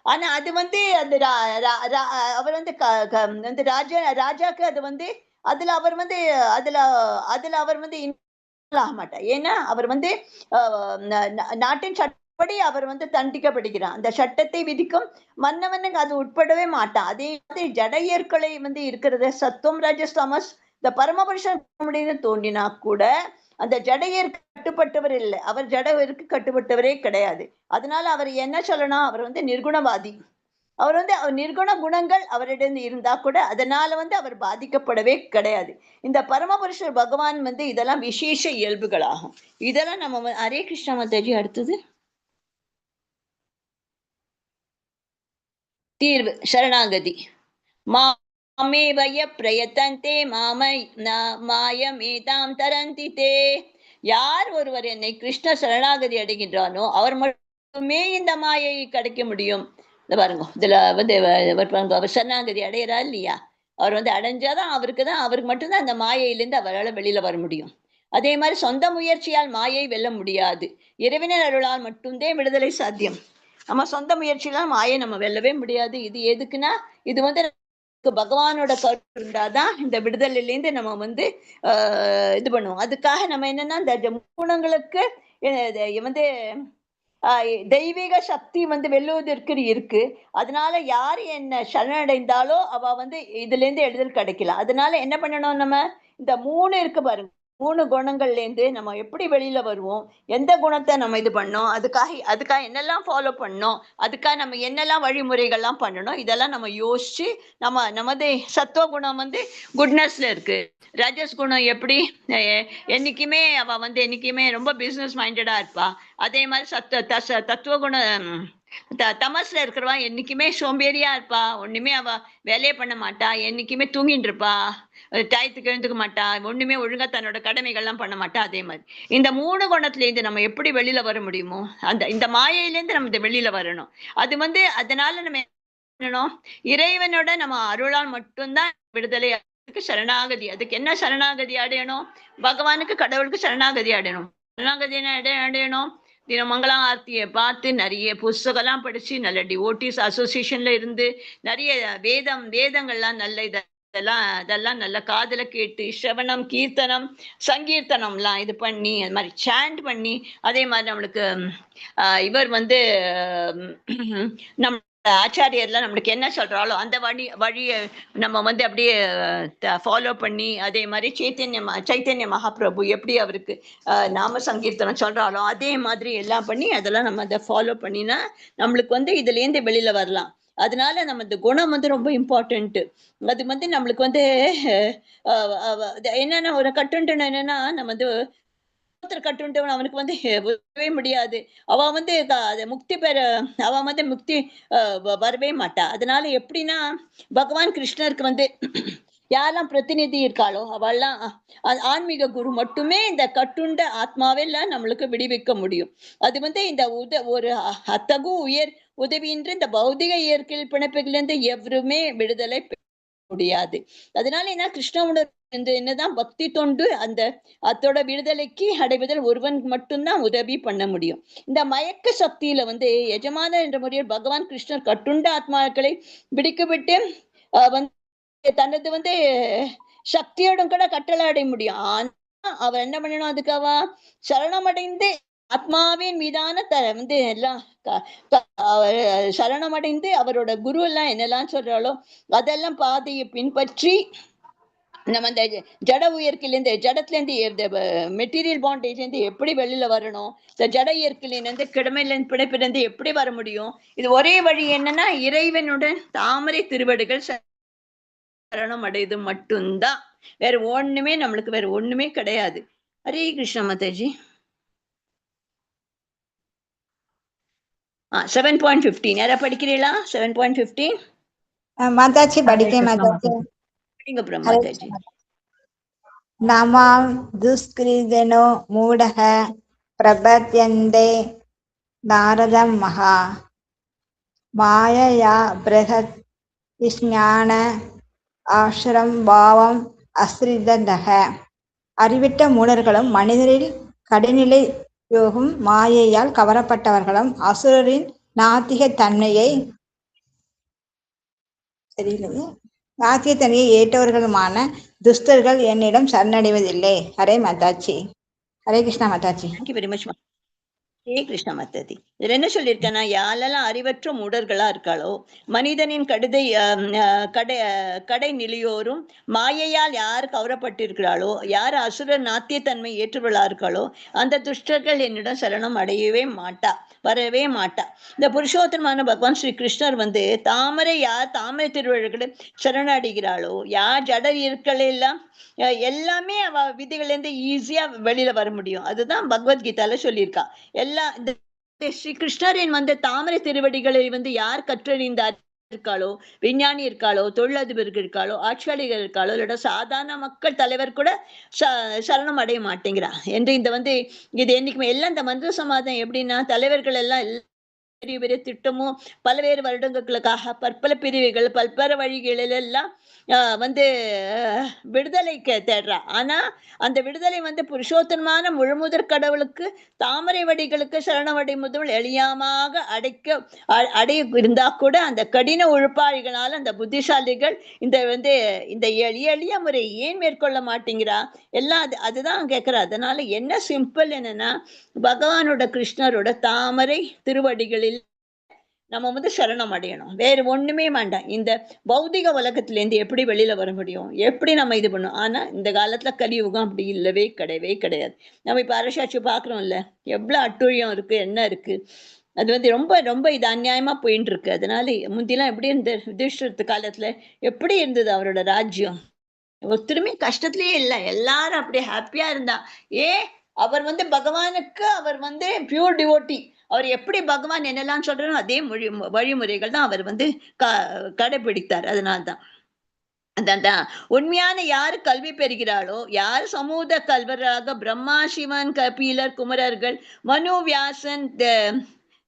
ஆனா அது வந்து அந்த அவர் வந்து ராஜாக்கு அது வந்து அதுல அவர் வந்து அவர் வந்து ஆக மாட்டார். ஏன்னா அவர் வந்து நாட்டின் சட்டப்படி அவர் வந்து தண்டிக்கப்படுகிறார். அந்த சட்டத்தை விதிக்கும் மன்னவனுக்கு அது உட்படவே மாட்டான். அதே மாதிரி ஜட இயற்கை வந்து இருக்கிறது சத்துவம், ரஜஸ், தமஸ். இந்த பரமபுருஷன் தோன்றினா கூட அந்த ஜடையர் கட்டுப்பட்டவர் இல்லை. அவர் ஜடையருக்கு கட்டுப்பட்டவரே கிடையாது. அதனால அவர் என்ன சொல்லணும்? அவர் வந்து நிர்குணவாதி. அவர் வந்து நிர்குண குணங்கள் அவரிடம் இருந்தா கூட அதனால வந்து அவர் பாதிக்கப்படவே கிடையாது. இந்த பரமபுருஷர் பகவான் வந்து இதெல்லாம் விசேஷ இயல்புகளாகும். இதெல்லாம் நம்ம ஹரே கிருஷ்ணா மாதாஜி. அடுத்தது தீர்வு சரணாகதி. மாமே வய பிரயத்தந்தே மாயமேதாம் தரந்தி தே. யார் ஒருவர் என்னை கிருஷ்ண சரணாகதி அடைகின்றானோ அவர் மட்டுமே இந்த மாயை கிடைக்க முடியும். இந்த பாருங்க, இதுல வந்து அவர் சரணாகதி அடையிறா இல்லையா? அவர் வந்து அடைஞ்சாதான் அவருக்கு மட்டும்தான் அந்த மாயையிலிருந்து அவரால் வெளியில வர முடியும். அதே மாதிரி சொந்த முயற்சியால் மாயை வெல்ல முடியாது. இறைவனின் அருளால் மட்டும்தான் விடுதலை சாத்தியம். நம்ம சொந்த முயற்சியெல்லாம் மாயை நம்ம வெல்லவே முடியாது. இது எதுக்குன்னா, இது வந்து பகவானோட கருத்து இருந்தாதான் இந்த விடுதலையிலேருந்து நம்ம வந்து இது பண்ணுவோம். அதுக்காக நம்ம என்னன்னா, இந்த குணங்களுக்கு வந்து தெய்வீக சக்தி வந்து வெல்லுவதற்கு இருக்கு. அதனால யார் என்ன சரணடைந்தாலோ அவ வந்து இதுல இருந்து எளிதில் கிடைக்கலாம். அதனால என்ன பண்ணணும்? நம்ம இந்த 3 இருக்கு பாருங்க, 3 குணங்கள்ல இருந்து நம்ம எப்படி வெளியில வருவோம், எந்த குணத்தை நம்ம இது பண்ணோம், அதுக்காக என்னெல்லாம் ஃபாலோ பண்ணோம், அதுக்காக நம்ம என்னெல்லாம் வழிமுறைகள்லாம் பண்ணணும், இதெல்லாம் நம்ம யோசிச்சு நமது சத்துவ குணம் வந்து குட்னஸ்ல இருக்கு. ரஜஸ் குணம் எப்படி? என்னைக்குமே அவ வந்து என்னைக்குமே ரொம்ப பிசினஸ் மைண்டடா இருப்பா. அதே மாதிரி தத்துவ குணம் தமஸ்ல இருக்கிறவா என்னைக்குமே சோம்பேறியா இருப்பா. ஒண்ணுமே அவ வேலையே பண்ண மாட்டா, என்னைக்குமே தூங்கிட்டு இருப்பா, டயத்துக்கு எழுந்துக்க மாட்டா, ஒண்ணுமே ஒழுங்கா தன்னோட கடமைகள்லாம் பண்ண மாட்டா. அதே மாதிரி இந்த 3 குணத்துல இருந்து நம்ம எப்படி வெளியில வர முடியுமோ, இந்த மாயையிலேருந்து நம்ம வெளியில வரணும். அது வந்து அதனால நம்ம பண்ணணும், இறைவனோட நம்ம அருளால் மட்டும்தான் விடுதலை. சரணாகதி. அதுக்கு என்ன சரணாகதி அடையணும்? பகவானுக்கு, கடவுளுக்கு சரணாகதி அடையணும். சரணாகதி அடையணும். தினமங்கலம் ஆர்த்தியை பார்த்து நிறைய புஸ்தகம்லாம் படிச்சு நல்ல டிவோட்டிஸ் அசோசியேஷன்ல இருந்து நிறைய வேதங்கள்லாம் நல்ல அதெல்லாம் நல்ல காதல கேட்டு ஸ்ரவணம், கீர்த்தனம், சங்கீர்த்தனம்லாம் இது பண்ணி அது மாதிரி சாண்ட் பண்ணி, அதே மாதிரி நம்மளுக்கு இவர் வந்து நம்ம ஆச்சாரியர்லாம் நம்மளுக்கு என்ன சொல்றாளோ அந்த வழியை நம்ம வந்து அப்படியே ஃபாலோ பண்ணி, அதே மாதிரி சைத்தன்ய மகாபிரபு எப்படி அவருக்கு நாம சங்கீர்த்தனம் சொல்றாளோ அதே மாதிரி எல்லாம் பண்ணி அதெல்லாம் நம்ம அதை ஃபாலோ பண்ணினா நம்மளுக்கு வந்து இதுல இருந்து வெளியில வரலாம். அதனால நம்ம இந்த குணம் வந்து ரொம்ப இம்பார்ட்டன்ட். அது வந்து நம்மளுக்கு வந்து என்னன்னா ஒரு கட்டுண்டன என்னன்னா, நம்ம வந்து கட்டுண்டவன் அவனுக்கு வந்து வரவே முடியாது. அவ வந்து முக்தி பெற அவ வந்து முக்தி வரவே மாட்டா. அதனால எப்படின்னா பகவான் கிருஷ்ணருக்கு வந்து யாரெல்லாம் பிரதிநிதி இருக்காளோ அவெல்லாம் ஆன்மீக குரு மட்டுமே இந்த கட்டுண்ட ஆத்மாவெல்லாம் நம்மளுக்கு விடுவிக்க முடியும். அது வந்து இந்த ஒரு அத்தகு உயர் உதவியின்றி இந்த பௌதிக இயற்கையில் பிணைப்புகளிலிருந்து எவருமே விடுதலை முடியாது. அதனால என்ன கிருஷ்ண உணர்வு என்னதான் பக்தி தொண்டு அந்த அதோட விடுதலைக்கு அடைவதில் ஒருவன் மட்டும்தான் உதவி பண்ண முடியும். இந்த மயக்க சக்தியில வந்து எஜமான என்ற முறையில் பகவான் கிருஷ்ணர் கட்டுண்ட ஆத்மாக்களை விடுக்கிவிட்டு வந்து தனது வந்து சக்தியோடும் கூட கட்டளை அடைய முடியும். ஆனா அவர் என்ன பண்ணணும், அதுக்காக சரணமடைந்து ஆத்மாவின் மீதான வந்து எல்லாம் சரணமடைந்து அவரோட குரு எல்லாம் என்னெல்லாம் சொல்றாளோ அதெல்லாம் பாதையை பின்பற்றி நம்ம இந்த ஜட உயர்க்கிலேருந்து ஜடத்துலேருந்து மெட்டீரியல் பாண்டேஜ் இருந்து எப்படி வெளியில வரணும், இந்த ஜட இயற்கையிலேருந்து கிடமையிலேருந்து பிணைப்பிலிருந்து எப்படி வர முடியும். இது ஒரே வழி என்னன்னா இறைவனுடன் தாமரை திருவடிகள் சரணம் அடையுது மட்டும்தான். வேற ஒண்ணுமே நம்மளுக்கு வேற ஒண்ணுமே கிடையாது. ஹரே கிருஷ்ண மாதாஜி. 7.15 யாரா படிக்கிறீங்களா? 7.15 மாதாஜி படிக்க மாதாஜி. படிங்க மாதாஜி. நமாம் துஷ்கிருதனோ மூடக பிரபத்யந்தே நாரதம் மகா மாயயா பிரகத் விஸ்ஞான ஆசிரம் பாவம் அஸ்ரிதக. அறிவிட்ட மூடர்களும் மனிதரில் கடைநிலை யோகும் மாயையால் கவரப்பட்டவர்களும் அசுரரின் நாத்திக தன்மையை ஏற்றவர்களுமான துஷ்டர்கள் என்னிடம் சரணடைவதில்லை. ஹரே மாதாஜி. ஹரே கிருஷ்ணா மாதாஜி. ஹரே கிருஷ்ண மாதாஜி. இதுல என்ன சொல்லியிருக்கேன்னா யாரெல்லாம் அறிவற்ற மூடர்களா இருக்காளோ மனிதனின் கடை நிலையோரும் மாயையால் யார் கவரப்பட்டிருக்கிறாளோ யார் அசுர நாத்தியத்தன்மை ஏற்றுவளா இருக்காளோ அந்த துஷ்டர்கள் என்னிடம் சரணம் அடையவே மாட்டா, வரவே மாட்டா. இந்த புருஷோத்தமான பகவான் ஸ்ரீ கிருஷ்ணர் வந்து யார் தாமரை திருவள்ளுகளை சரணடைகிறாளோ யார் ஜட இருக்கலெல்லாம் எல்லாமே அவ விதிகள்ல இருந்து ஈஸியா வெளியில வர முடியும். அதுதான் பகவத்கீதால சொல்லியிருக்கா. இந்த ஸ்ரீ கிருஷ்ணரின் வந்து தாமரை திருவடிகளை வந்து யார் கற்றறிந்தார் இருக்காளோ, விஞ்ஞானி இருக்காளோ, தொழிலதிபர்கள் இருக்காளோ, ஆட்சியாளர்கள் இருக்காளோ, இல்ல சாதாரண மக்கள் தலைவர் கூட சரணம் அடைய மாட்டேங்கிறா என்று இந்த வந்து இது என்னைக்குமே எல்லாம் இந்த மந்திர சமாதம் எப்படின்னா தலைவர்கள் எல்லாம் பெரிய பெரிய திட்டமும் பல்வேறு வருடங்களுக்காக பற்பல பிரிவுகள் பல்வேறு வழிகளில் எல்லாம் வந்து விடுதலைக்கு தேடுறா. ஆனா அந்த விடுதலை வந்து புருஷோத்தமான முழுமுதற் கடவுளுக்கு தாமரை வடிகளுக்கு சரணவடை முதல் எளியமாக அடைய இருந்தா கூட அந்த கடின உழைப்பாளிகளால் அந்த புத்திசாலிகள் இந்த வந்து இந்த எளிய முறை ஏன் மேற்கொள்ள மாட்டேங்கிறா எல்லாம் அதுதான் கேட்கிறா. அதனால என்ன சிம்பிள் என்னன்னா பகவானோட கிருஷ்ணரோட தாமரை திருவடிகளில் நம்ம வந்து சரணம் அடையணும், வேற ஒண்ணுமே வேண்டாம். இந்த பௌதிக உலகத்திலேருந்து எப்படி வெளியில வர முடியும், எப்படி நம்ம இது பண்ணும். ஆனா இந்த காலத்துல கலியுகம் அப்படி இல்லவே கிடையாது. நம்ம இப்ப அரசாட்சி பாக்குறோம்ல, எவ்வளவு அட்டுழியம் இருக்கு, என்ன இருக்கு. அது வந்து ரொம்ப ரொம்ப இது அநியாயமா போயிட்டு இருக்கு. அதனால முந்திலாம் எப்படி இருந்த யுதிஷ்டிர காலத்துல எப்படி இருந்தது அவரோட ராஜ்யம், ஒருத்தருமே கஷ்டத்திலேயே இல்லை, எல்லாரும் அப்படியே ஹாப்பியா இருந்தா. அவர் வந்து பகவானுக்கு அவர் வந்து பியூர் டிவோட்டி. அவர் எப்படி பகவான் என்னெல்லாம் சொல்றாரோ அதே வழிமுறைகள் தான் அவர் வந்து கடைபிடித்தார். அதனால்தான் அதான் உண்மையான யாரு கல்வி பெறுகிறாளோ, யார் சமூக கல்வராக பிரம்மா சிவன் கபிலர் குமரர்கள் மனு வியாசன்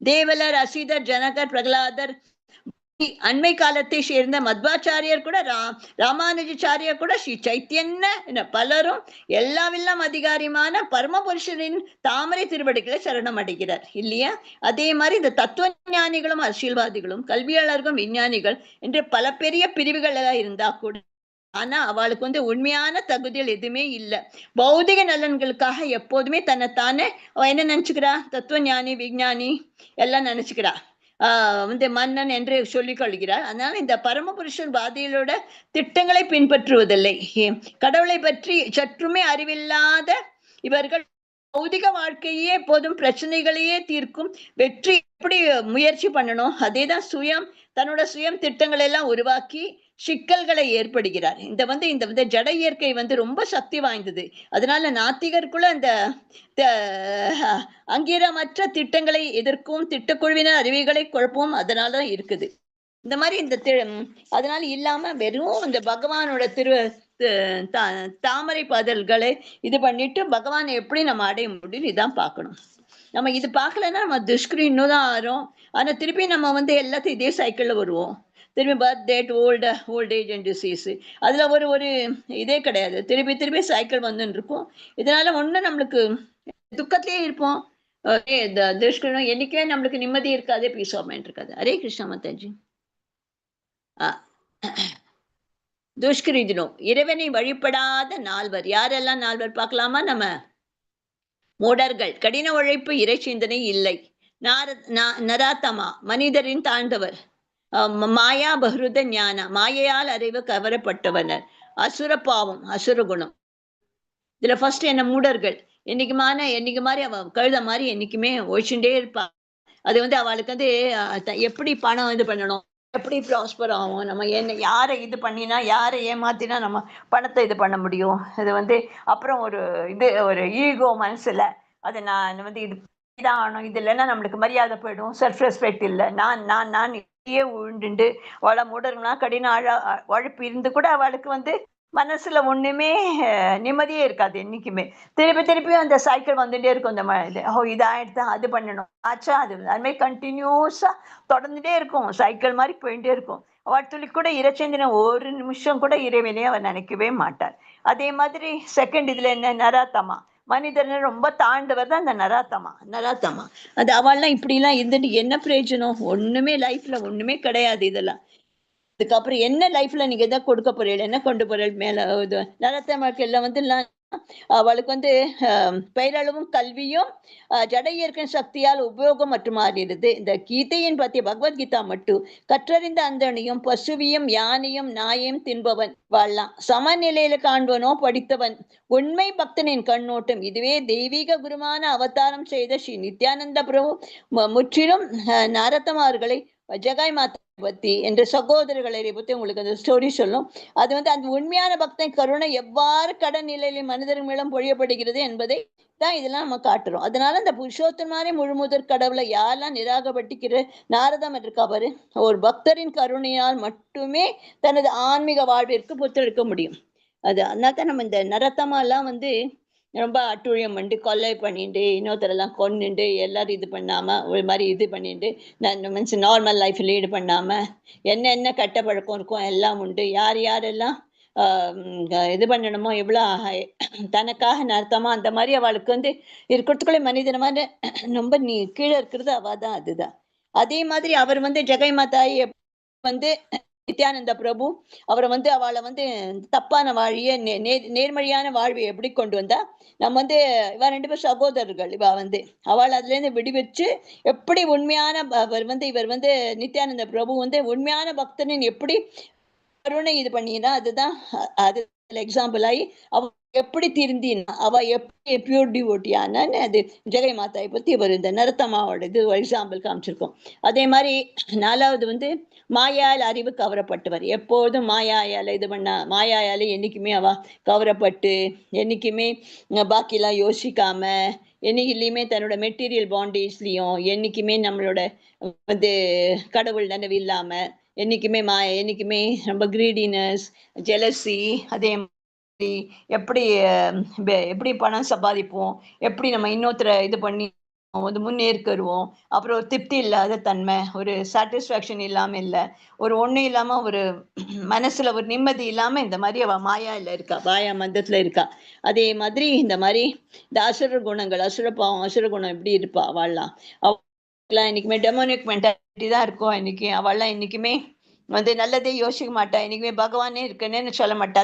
தேவலர் அசிதர் ஜனகர் பிரகலாதர் அண்மை காலத்தை சேர்ந்த மத்வாச்சாரியர் கூட ராமானுஜாச்சாரியர் கூட ஸ்ரீ சைத்தன்ய பலரும் எல்லாவெல்லாம் அதிகாரியான பரமபுருஷரின் தாமரை திருவடிகளை சரணம் அடைகிறார் இல்லையா. அதே மாதிரி இந்த தத்துவ ஞானிகளும் அரசியல்வாதிகளும் கல்வியாளர்களும் விஞ்ஞானிகள் என்று பல பெரிய பிரிவுகள் இருந்தா கூட ஆனா அவளுக்கு வந்து உண்மையான தகுதிகள் எதுவுமே இல்லை. பௌதிக நலன்களுக்காக எப்போதுமே தன்னைத்தானே என்ன நினைச்சுக்கிறா, தத்துவ ஞானி விஞ்ஞானி எல்லாம் நினைச்சுக்கிறா, வந்து மன்னன் என்று சொல்லிக் கொள்கிறார். அதனால இந்த பரமபுருஷன் பாதையிலோட திட்டங்களை பின்பற்றுவதில்லை. கடவுளை பற்றி சற்றுமே அறிவில்லாத இவர்கள் பௌதிக வாழ்க்கையே எப்போதும் பிரச்சனைகளையே தீர்க்கும் வெற்றி எப்படி முயற்சி பண்ணணும், அதேதான் தன்னோட சுயம் திட்டங்களை எல்லாம் உருவாக்கி சிக்கல்களை ஏற்படுகிறார். இந்த ஜட இயற்கை ரொம்ப சக்தி வாய்ந்தது. அதனால நாத்திகருக்குள்ள அந்த அங்கீகாரமற்ற திட்டங்களை எதிர்க்கும் திட்டக்குழுவினர் அறிவிகளை குழப்பவும் அதனால இருக்குது. இந்த மாதிரி அதனால இல்லாம வெறும் இந்த பகவானோட தாமரை பாதல்களை இது பண்ணிட்டு பகவானை எப்படி நம்ம அடைய முடியும் இதான் பார்க்கணும். நம்ம இது பார்க்கலன்னா நம்ம துஷ்கிரி இன்னும் தான் ஆறோம். ஆனா திருப்பி நம்ம எல்லாத்தையும் இதே சைக்கிள்ல வருவோம். திரும்பி birth date old age and disease அதுல ஒரு இதே கிடையாது. திருப்பி சைக்கிள் வந்துன்னு இருக்கும். இதனால ஒண்ணு நம்மளுக்கு துக்கத்திலேயே இருப்போம். இந்த துஷ்கிரம் என்னைக்குமே நம்மளுக்கு நிம்மதி இருக்காது, பீஸ் ஆஃப் மைண்ட் இருக்காது. ஹரே கிருஷ்ணா மாதாஜி. துஷ்கிருதினோ இறைவனை வழிபடாத நால்வர். யாரெல்லாம் நால்வர் பார்க்கலாமா? நம்ம மூடர்கள், கடின உழைப்பு, இறை சிந்தனை இல்லை. நராத்தமா மனிதரின் தாழ்ந்தவர். மாயா பஹ்ருத ஞான மாயையால் அறிவு கவரப்பட்டவனர். அசுர பாவம், அசுர குணம். இதுல ஃபர்ஸ்ட் என்ன மூடர்கள். என்னைக்கு மாதிரி அவ கழுத மாதிரி என்னைக்குமே ஒழிச்சுட்டே இருப்பா. அது அவளுக்கு எப்படி பணம் இது பண்ணணும், எப்படி ப்ராஸ்பர் ஆகும், நம்ம யாரை இது பண்ணினா யாரை ஏமாத்தினா நம்ம பணத்தை இது பண்ண முடியும். இது அப்புறம் ஒரு ஈகோ மனசுல அது நான் இது இதான் ஆகணும், இது இல்லைன்னா நம்மளுக்கு மரியாதை போயிடும், செல்ஃப் ரெஸ்பெக்ட் இல்லை, நான் இதையே உழுண்டுண்டு அவளை மூடர்களா கடின உழைப்பு இருந்து கூட அவளுக்கு மனசுல ஒண்ணுமே நிம்மதியே இருக்காது. என்னைக்குமே திருப்பி அந்த சைக்கிள் வந்துட்டே இருக்கும். இந்த இதாயிடுதா, அது பண்ணணும், ஆச்சா, அது மாதிரி கண்டினியூஸா தொடர்ந்துட்டே இருக்கும். சைக்கிள் மாதிரி போயிட்டே இருக்கும். அவள் துளி கூட இறைச்சந்தின ஒரு நிமிஷம் கூட இறைவனையே அவன் நினைக்கவே மாட்டார். அதே மாதிரி செகண்ட் இதுல என்ன, நராத்தமா மனிதன் ரொம்ப தாழ்ந்தவர் தான் இந்த நராத்தமா. அது அவள்லாம் இப்படி எல்லாம் இருந்துட்டு என்ன பிரயோஜனம்? ஒண்ணுமே லைஃப்ல ஒண்ணுமே கிடையாது. இதெல்லாம் அதுக்கப்புறம் என்ன லைஃப்ல நீங்க எதை கொடுக்க போறீங்க, என்ன கொண்டு போறீங்க மேல? நரத்தமாக்கு எல்லாம் அவளுக்கு பெயரளவும் கல்வியும் ஜட இயற்கை சக்தியால் உபயோகம் மற்றும் மாறிடுது. இந்த கீதையின் பத்திய பகவத்கீதா மட்டும் கற்றறிந்த அந்தனையும் பசுவியும் யானையும் நாயையும் தின்பவன் வாழலாம். சமநிலையில காண்பவனோ படித்தவன். உண்மை பக்தனின் கண்ணோட்டம். இதுவே தெய்வீக குருமான அவதாரம் செய்த ஸ்ரீ நித்யானந்த பிரபு முற்றிலும் நாரதமார்களை ஜகாய் மாதா பத்தி என்ற சகோதரர்களை பத்தி உங்களுக்கு அந்த ஸ்டோரி சொல்லும். அது அந்த உண்மையான பக்தன் கருணை எவ்வாறு கடன் நிலையில மனிதர்கள் மேலும் பொழியப்படுகிறது என்பதை தான் இதெல்லாம் நம்ம காட்டுறோம். அதனால இந்த புருஷோத்தமாரே முழுமுதற் கடவுளை யாரெல்லாம் நிராகப்பட்டிக்கிற நாரதம் இருக்கா பாரு, ஒரு பக்தரின் கருணையால் மட்டுமே தனது ஆன்மீக வாழ்விற்கு புத்தெடுக்க முடியும். அதனால தான் நம்ம இந்த நரத்தமெல்லாம் ரொம்ப அட்டுழியம் பண்ணிட்டு கொலை பண்ணிட்டு இன்னொருத்தரெல்லாம் கொன்னுட்டு எல்லாரும் இது பண்ணாம ஒரு மாதிரி இது பண்ணிட்டு மீன்ஸ் நார்மல் லைஃப் லீடு பண்ணாம என்ன கெட்ட பழக்கம் இருக்கும் எல்லாம் உண்டு. யாரெல்லாம் இது பண்ணணுமோ எவ்வளோ தனக்காக நடத்தமா அந்த மாதிரி அவளுக்கு இருக்கிறதுக்குள்ளே மனிதனமான ரொம்ப கீழே இருக்கிறது அவ தான். அதுதான் அதே மாதிரி அவர் ஜெகை மாதாயி நித்யானந்த பிரபு அவரை அவளை தப்பான வாழிய நேர்மறையான வாழ்வை எப்படி கொண்டு வந்தா, நம்ம இவ 2 பேர் சகோதரர்கள். இவ அவள் அதுல இருந்து விடுவிச்சு எப்படி உண்மையான அவர் இவர் நித்யானந்த பிரபு உண்மையான பக்தனின் எப்படி கருணை இது பண்ணினா, அதுதான் அது எக்ஸாம்பிள் ஆகி அவ எப்படி திருந்தினா, அவ எப்படி பியூர் டிவோட்டியானு அது ஜெகை மாதாவை பத்தி இவர் இந்த நரத்தமாவோட இது எக்ஸாம்பிள் காமிச்சிருக்கோம். அதே மாதிரி 4வது மாயால் அறிவு கவரப்பட்டவர். எப்போதும் மாயாயால இது பண்ணா, மாயாயால என்னைக்குமே அவ கவரப்பட்டு என்னைக்குமே பாக்கிலாம் யோசிக்காம என்னைக்குலயுமே தன்னோட மெட்டீரியல் பாண்டேஜ்லயும் என்னைக்குமே நம்மளோட கடவுள் நினைவு இல்லாம என்னைக்குமே என்னைக்குமே ரொம்ப கிரீடினஸ், ஜெலசி, அதே மாதிரி எப்படி பணம் சம்பாதிப்போம், எப்படி நம்ம இன்னொருத்தரை இது பண்ணி முன்னேற்கருவோம், அப்புறம் ஒரு திருப்தி இல்லாத தன்மை, ஒரு சாட்டிஸ்ஃபேக்ஷன் இல்லாம இல்லை, ஒரு ஒண்ணு இல்லாம ஒரு மனசுல ஒரு நிம்மதி இல்லாம இந்த மாதிரி அவ மாயால இருக்கா, மாயா மந்தத்துல இருக்கா. அதே மாதிரி இந்த மாதிரி இந்த அசுர குணங்கள், அசுரபாவம், அசுர குணம் எப்படி இருப்பா அவள்லாம். அவள்லாம் இன்னைக்குமே டெமோனிக் மென்டாலிட்டி தான் இருக்கும். அவள்லாம் இன்னைக்குமே நல்லதே யோசிக்க மாட்டா, இன்னைக்குமே பகவானே இருக்குன்னு சொல்ல மாட்டா.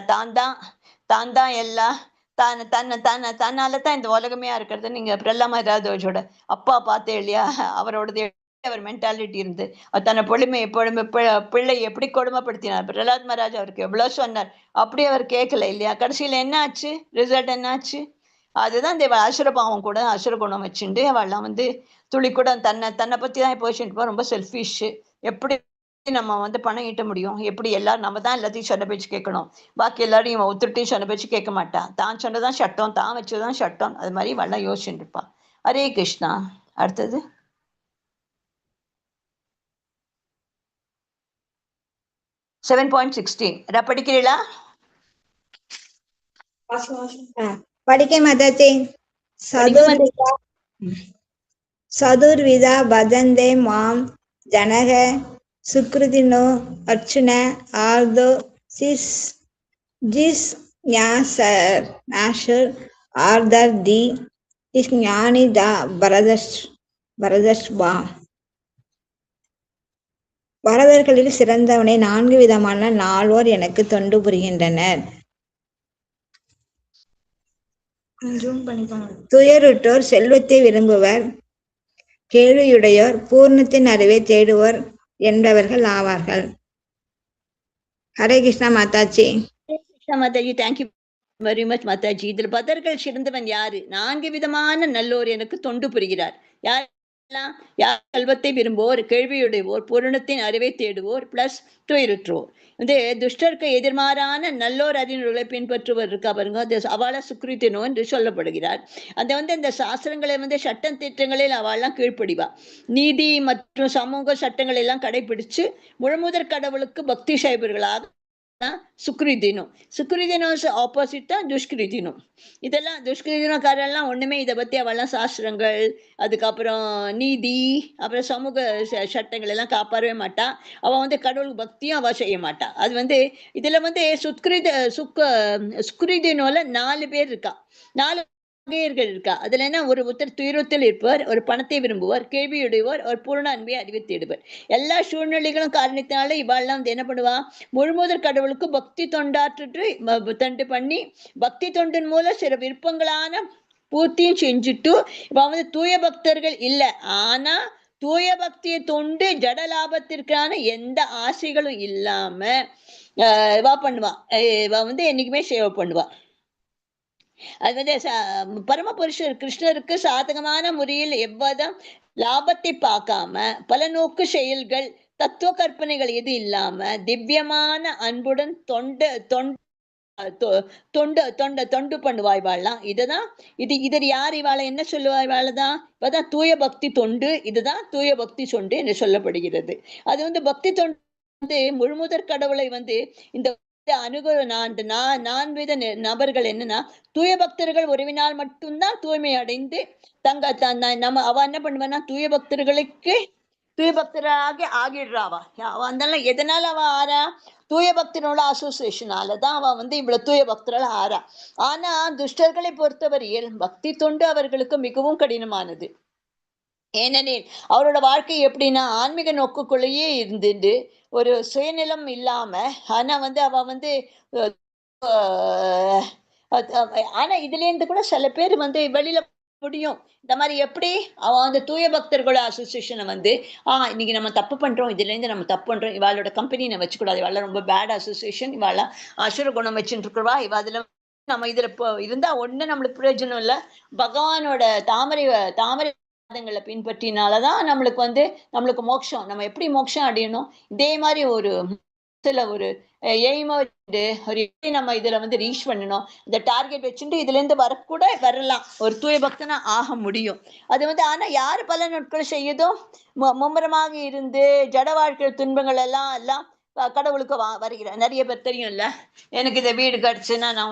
தான் தான் எல்லாம் தன்னாலதான் இந்த உலகமே இருக்கிறது. நீங்க பிரஹ்லாதோட அப்பா பார்த்தே இல்லையா, அவரோடது அவர் மென்டாலிட்டி இருந்து தன்னை பொழுமை எப்பொழுது பிள்ளை எப்படி கொடுமைப்படுத்தினார். பிரஹ்லாத் மகாராஜ் அவருக்கு எவ்வளவு சொன்னார், அப்படியே அவர் கேட்கல இல்லையா. கடைசியில என்ன ஆச்சு, ரிசல்ட் என்ன ஆச்சு? அதுதான் இந்த அசுரபாவம் கூட அசுர குணம் வச்சுட்டு அவள்லாம் துளி கூட தன்னை பத்தி தான் போச்சுட்டு ரொம்ப செல்ஃபிஷ், எப்படி நம்ம வந்து பணம் ஈட்ட முடியும்? எப்படி எல்லாரும் நம்ம தான் எல்லாத்தையும் சொன்ன பேச்சு கேட்கணும். பாக்கி எல்லாரும் இவன் ஒத்துட்டு சொன்ன பேச்சு கேட்க மாட்டா. தான் சொன்னதான் சட்டம், தான் வச்சதுதான் சட்டம். அது மாதிரி இவள்லாம் யோசிச்சுட்டு இருப்பா. ஹரே கிருஷ்ணா. அடுத்தது 7.16 படிக்கிறீங்களா? படிக்க மாதாச்சி. சதுர்விதா பஜந்தே மாம் ஜனக சுக்ருதினோ அர்ச்சுன ஆர்தோ சிஸ் ஜிஸ் நாஷர் ஆர்தர் தி இஸ் ஞானி தா பரதஷ்பா. பரதர்களில் சிறந்தவனை 4 விதமான நால்வோர் எனக்கு தொண்டு புரிகின்றனர். துயருற்றோர், செல்வத்தை விரும்புவர், கேள்வியுடையோர், பூர்ணத்தின் அறிவை தேடுவோர் என்பவர்கள் ஆவார்கள். Hare Krishna Mataji. Krishna Mataji, thank you very much Mataji. இதில் பதர்கள் சிறந்தவன் யாரு? 4 விதமான நல்லோர் எனக்கு தொண்டு புரிகிறார். யார்? செல்வத்தை விரும்புவோர், கேள்வியுடையோர், பூரணத்தின் அறிவை தேடுவோர், பிளஸ் துயருற்றோர். வந்து துஷ்டருக்கு எதிர்மாறான நல்லோர் அறிஞர்களை பின்பற்றுவர் இருக்கா பாருங்க, அவளை சுக்ரித்தினோ என்று சொல்லப்படுகிறார். அந்த சாஸ்திரங்களை சட்டம் திட்டங்களில் அவள்லாம் கீழ்ப்படிவா. நீதி மற்றும் சமூக சட்டங்களை எல்லாம் கடைபிடிச்சு முழுமுதற் கடவுளுக்கு பக்தி செய்பவர்களாக சுக்ரிதினம். சுக்ரிதினம் ஆப்போசிட் தான் துஷ்கிருதினம். இதெல்லாம் துஷ்கிருதினக்காரெல்லாம் ஒண்ணுமே இதை பத்தி அவெல்லாம் சாஸ்திரங்கள், அதுக்கப்புறம் நீதி, அப்புறம் சமூக சட்டங்கள் எல்லாம் காப்பாறவே மாட்டா. அவ கடவுளுக்கு பக்தியும் அவ செய்ய மாட்டா. அது இதுல சுக்ரிதினோல 4 பேர் இருக்கா, 4 வகையர்கள் இருக்கா. அதுல என்ன, ஒருத்தர் துயரத்தில் இருப்பவர், ஒரு பணத்தை விரும்புவார், கேள்வியுடையவர், ஒரு பூர்ண அன்பை அறிவை தேடுவர். எல்லா சூழ்நிலைகளும் காரணத்தினால இவாள்லாம் என்ன பண்ணுவா, முழுமுதற் கடவுளுக்கு பக்தி தொண்டு பண்ணி பக்தி தொண்டின் மூலம் சில விருப்பங்களான பூர்த்தியும் செஞ்சுட்டு இவ தூய பக்தர்கள் இல்ல. ஆனா தூய பக்தியை தொண்டு ஜட லாபத்திற்கான எந்த ஆசைகளும் இல்லாம இவா பண்ணுவா. இவ என்னைக்குமே சேவை பண்ணுவா. அது பரமபுருஷர் கிருஷ்ணருக்கு சாதகமான முறையில் எவ்வளவு லாபத்தை பார்க்காம, பல நோக்கு செயல்கள், தத்துவ கற்பனைகள் எது இல்லாம திவ்யமான அன்புடன் தொண்டு பண்ணுவாய் வாழலாம். இதுதான் இது யார் இவாள என்ன சொல்லுவாய் வாழதான்? இப்பதான் தூய பக்தி தொண்டு. இதுதான் தூய பக்தி தொண்டு என்று சொல்லப்படுகிறது. அது பக்தி தொண்டு முழுமுதற் கடவுளை இந்த அணுகுற 4 நபர்கள் என்னன்னா, தூய பக்தர்கள் உறவினால் மட்டும்தான் தூய்மை அடைந்து அவ என்ன பண்ணுவான்னா, தூய பக்தர்களுக்கு தூய பக்தராக ஆகிடுறாவா. அவ எதனால அவ ஆறா? தூய பக்தனோட அசோசியேஷனாலதான் அவ இவ்வளவு தூய பக்தரால் ஆறா. ஆனா துஷ்டர்களை பொறுத்தவரையில் பக்தி தொண்டு அவர்களுக்கு மிகவும் கடினமானது. ஏனெனில் அவரோட வாழ்க்கை எப்படின்னா, ஆன்மீக நோக்குக்குள்ளேயே இருந்துட்டு ஒரு சுயநிலம் இல்லாம, ஆனா அவ ஆனா இதுல இருந்து கூட சில பேர் வெளியில முடியும். இந்த மாதிரி எப்படி அவ தூய பக்தர்களோட அசோசியேஷனை இன்னைக்கு நம்ம தப்பு பண்றோம், இதுல இருந்து நம்ம தப்பு பண்றோம், இவாளோட கம்பெனி நம்ம வச்சுக்கூடாது, இவாள ரொம்ப பேட் அசோசியேஷன், இவாள அசுர குணம் வச்சுட்டு இருக்கிறவா, இவ அதுல நம்ம இதுல இருந்தா ஒண்ணு நம்மளுக்கு பிரயோஜனம் இல்ல. பகவானோட தாமரை பின்பற்றினாலதான் நம்மளுக்கு மோட்சம். நம்ம எப்படி மோட்சம் அடையணும், இதே மாதிரி ஒரு எய்மோ நம்ம இதுல ரீச் பண்ணணும். இந்த டார்கெட் வச்சுட்டு இதுல இருந்து வரலாம், ஒரு தூய பக்தனா ஆக முடியும். அது ஆனா யாரு பல நாட்கள் செய்யுதோ, மும்முரமாக இருந்து ஜட வாழ்க்கை துன்பங்கள் எல்லாம் கடவுளுக்கு வருகிற நிறைய பேர் தெரியும் இல்ல. எனக்கு இந்த வீடு கிடைச்சுன்னா நான்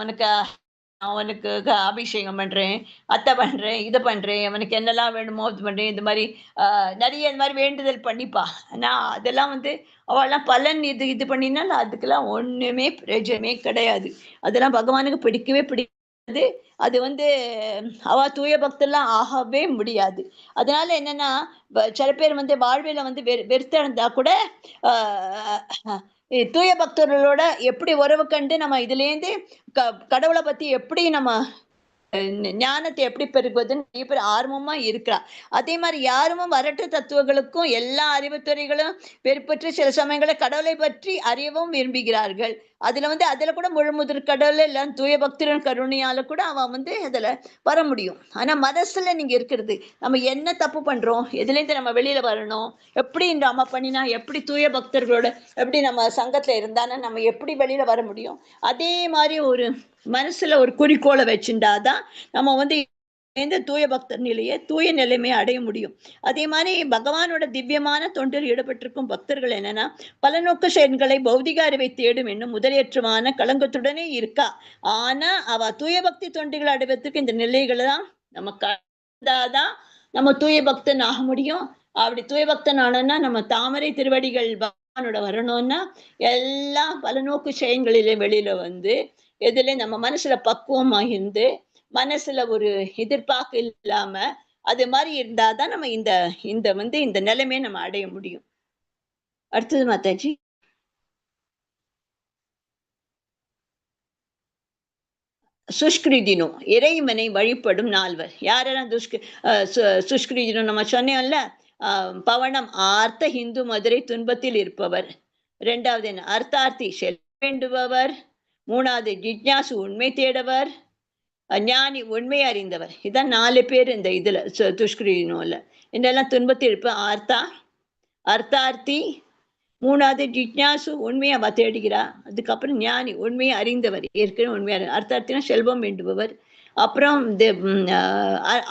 அவனுக்கு அபிஷேகம் பண்றேன், அத்தை பண்றேன், இதை பண்றேன், அவனுக்கு என்னெல்லாம் வேணுமோ இது பண்றேன், இந்த மாதிரி நிறைய இந்த மாதிரி வேண்டுதல் பண்ணிப்பா. ஆனா அதெல்லாம் அவெல்லாம் பலன் இது பண்ணினா அதுக்கெல்லாம் ஒண்ணுமே பிரயோஜனமே கிடையாது. அதெல்லாம் பகவானுக்கு பிடிக்கவே பிடிக்காது. அது அவ தூய பக்தெல்லாம் ஆகவே முடியாது. அதனால என்னன்னா, சில பேர் வாழ்வில வெறுத்திருந்தா கூட தூய பக்தர்களோட எப்படி உறவு கண்டு நம்ம இதுல இருந்து கடவுளை பத்தி எப்படி நம்ம ஞானத்தை எப்படி பெருகுவதுன்னு நிறைய பேர் ஆர்வமா இருக்கிறா. அதே மாதிரி யாரும் வரட்டு தத்துவங்களுக்கும் எல்லா அறிவுத்துறைகளும் வெறுப்பற்று சில சமயங்களில் கடவுளை பற்றி அறியவும் விரும்புகிறார்கள். அதுல கூட முழுமுதற் கடவுள் எல்லாம் தூய பக்தரின் கருணையால கூட அவன் அதுல வர முடியும். ஆனா மனசுல நீங்க இருக்கிறது நம்ம என்ன தப்பு பண்றோம், எதுல இருந்து நம்ம வெளியில வரணும், எப்படி நம்ம பண்ணினா எப்படி தூய பக்தர்களோட எப்படி நம்ம சங்கத்துல இருந்தானா நம்ம எப்படி வெளியில வர முடியும். அதே மாதிரி ஒரு மனசுல ஒரு குறிக்கோளை வச்சுட்டாதான் நம்ம எந்த தூய பக்தர் நிலையை தூய நிலைமையை அடைய முடியும். அதே மாதிரி பகவானோட திவ்யமான தொண்டில் ஈடுபட்டிருக்கும் பக்தர்கள் என்னன்னா பலநோக்கு செயல்களை பௌதிக அறிவை தேடும் என்னும் முதலேற்றமான களங்கத்துடனே இருக்கா. ஆனா அவ தூய பக்தி தொண்டிகள் அடைவதற்கு இந்த நிலைகளை தான் நமக்கு நம்ம தூய பக்தன் ஆக முடியும். அப்படி தூய பக்தன் ஆனோம்னா நம்ம தாமரை திருவடிகள் பகவானோட வரணும்னா எல்லா பலநோக்கு செயல்களிலே வெளியில எதுல நம்ம மனசுல பக்குவமா இருந்து மனசுல ஒரு எதிர்பார்ப்பு இல்லாம அது மாதிரி இருந்தாதான் நம்ம இந்த நிலைமையை நம்ம அடைய முடியும். அடுத்தது மாதாஜி. சுஷ்கிருதினோ இறைவனை வழிபடும் நால்வர். யாரெல்லாம் சுஷ்கிருதினோ நம்ம சொன்னோம்ல, பவனம் ஆர்த்த ஹிந்து மதுரை துன்பத்தில் இருப்பவர். ரெண்டாவது என்ன அர்த்தார்த்தி செல்ல வேண்டுபவர். மூணாவது ஜிஜ்ஞாசு உண்மை தேடவர். ஞானி உண்மை அறிந்தவர். இதான் 4 பேர் இந்த இதுல துஷ்கிருதினோல. இதெல்லாம் துன்பத்தில் இருப்ப அர்த்தார்த்தி, மூணாவது ஜிஜ்ஞாசு உண்மையை அவ தேடுகிறா. அதுக்கப்புறம் ஞானி உண்மையை அறிந்தவர், ஏற்கனவே உண்மையா அர்த்தார்த்தினா செல்வம் வேண்டுபவர். அப்புறம்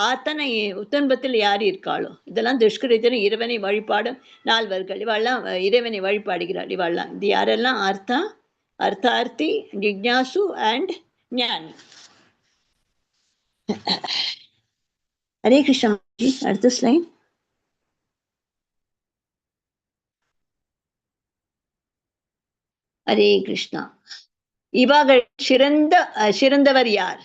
ஆத்தனை துன்பத்தில் யார் இருக்காளோ. இதெல்லாம் துஷ்கிருதின இறைவனை வழிபாடும் நால்வர்கள். இவாள்லாம் இறைவனை வழிபாடுகிறாள். இவாள்லாம் இது யாரெல்லாம் அர்த்தார்த்தி, ஜிஜ்ஞாசு அண்ட் ஞானி. ஹரே கிருஷ்ணா. அடுத்த ஸ்லைட். ஹரே கிருஷ்ணா. இவர்கள் சிறந்தவர் யார்?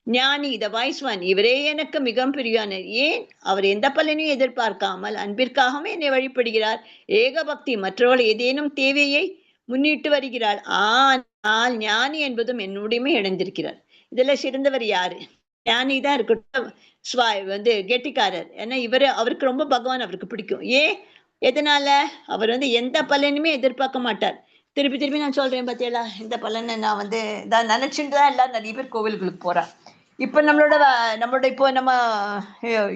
ஞானி, த வாய்ஸ் ஒன். இவரே எனக்கு மிகவும் பிரியானர். ஏன்? அவர் எந்த பலனையும் எதிர்பார்க்காமல் அன்பிற்காகவே என்னை வழிபடுகிறார். ஏக பக்தி, மற்றவர்கள் ஏதேனும் தேவையை முன்னிட்டு வருகிறார். ஆனால் ஞானி என்பதும் என்னுடையமே இணைந்திருக்கிறார். இதுல சிறந்தவர் யாரு? ஞானி தான் இருக்கட்டும், கெட்டிக்காரர். ஏன்னா அவருக்கு ரொம்ப பகவான் அவருக்கு பிடிக்கும். எதனால? அவர் எந்த பலனுமே எதிர்பார்க்க மாட்டார். திருப்பி நான் சொல்றேன் பார்த்தீங்களா, இந்த பலனை நான் நினைச்சுட்டு தான் எல்லாரும் நிறைய பேர் கோவில்களுக்கு போறா. இப்ப நம்மளோட இப்போ நம்ம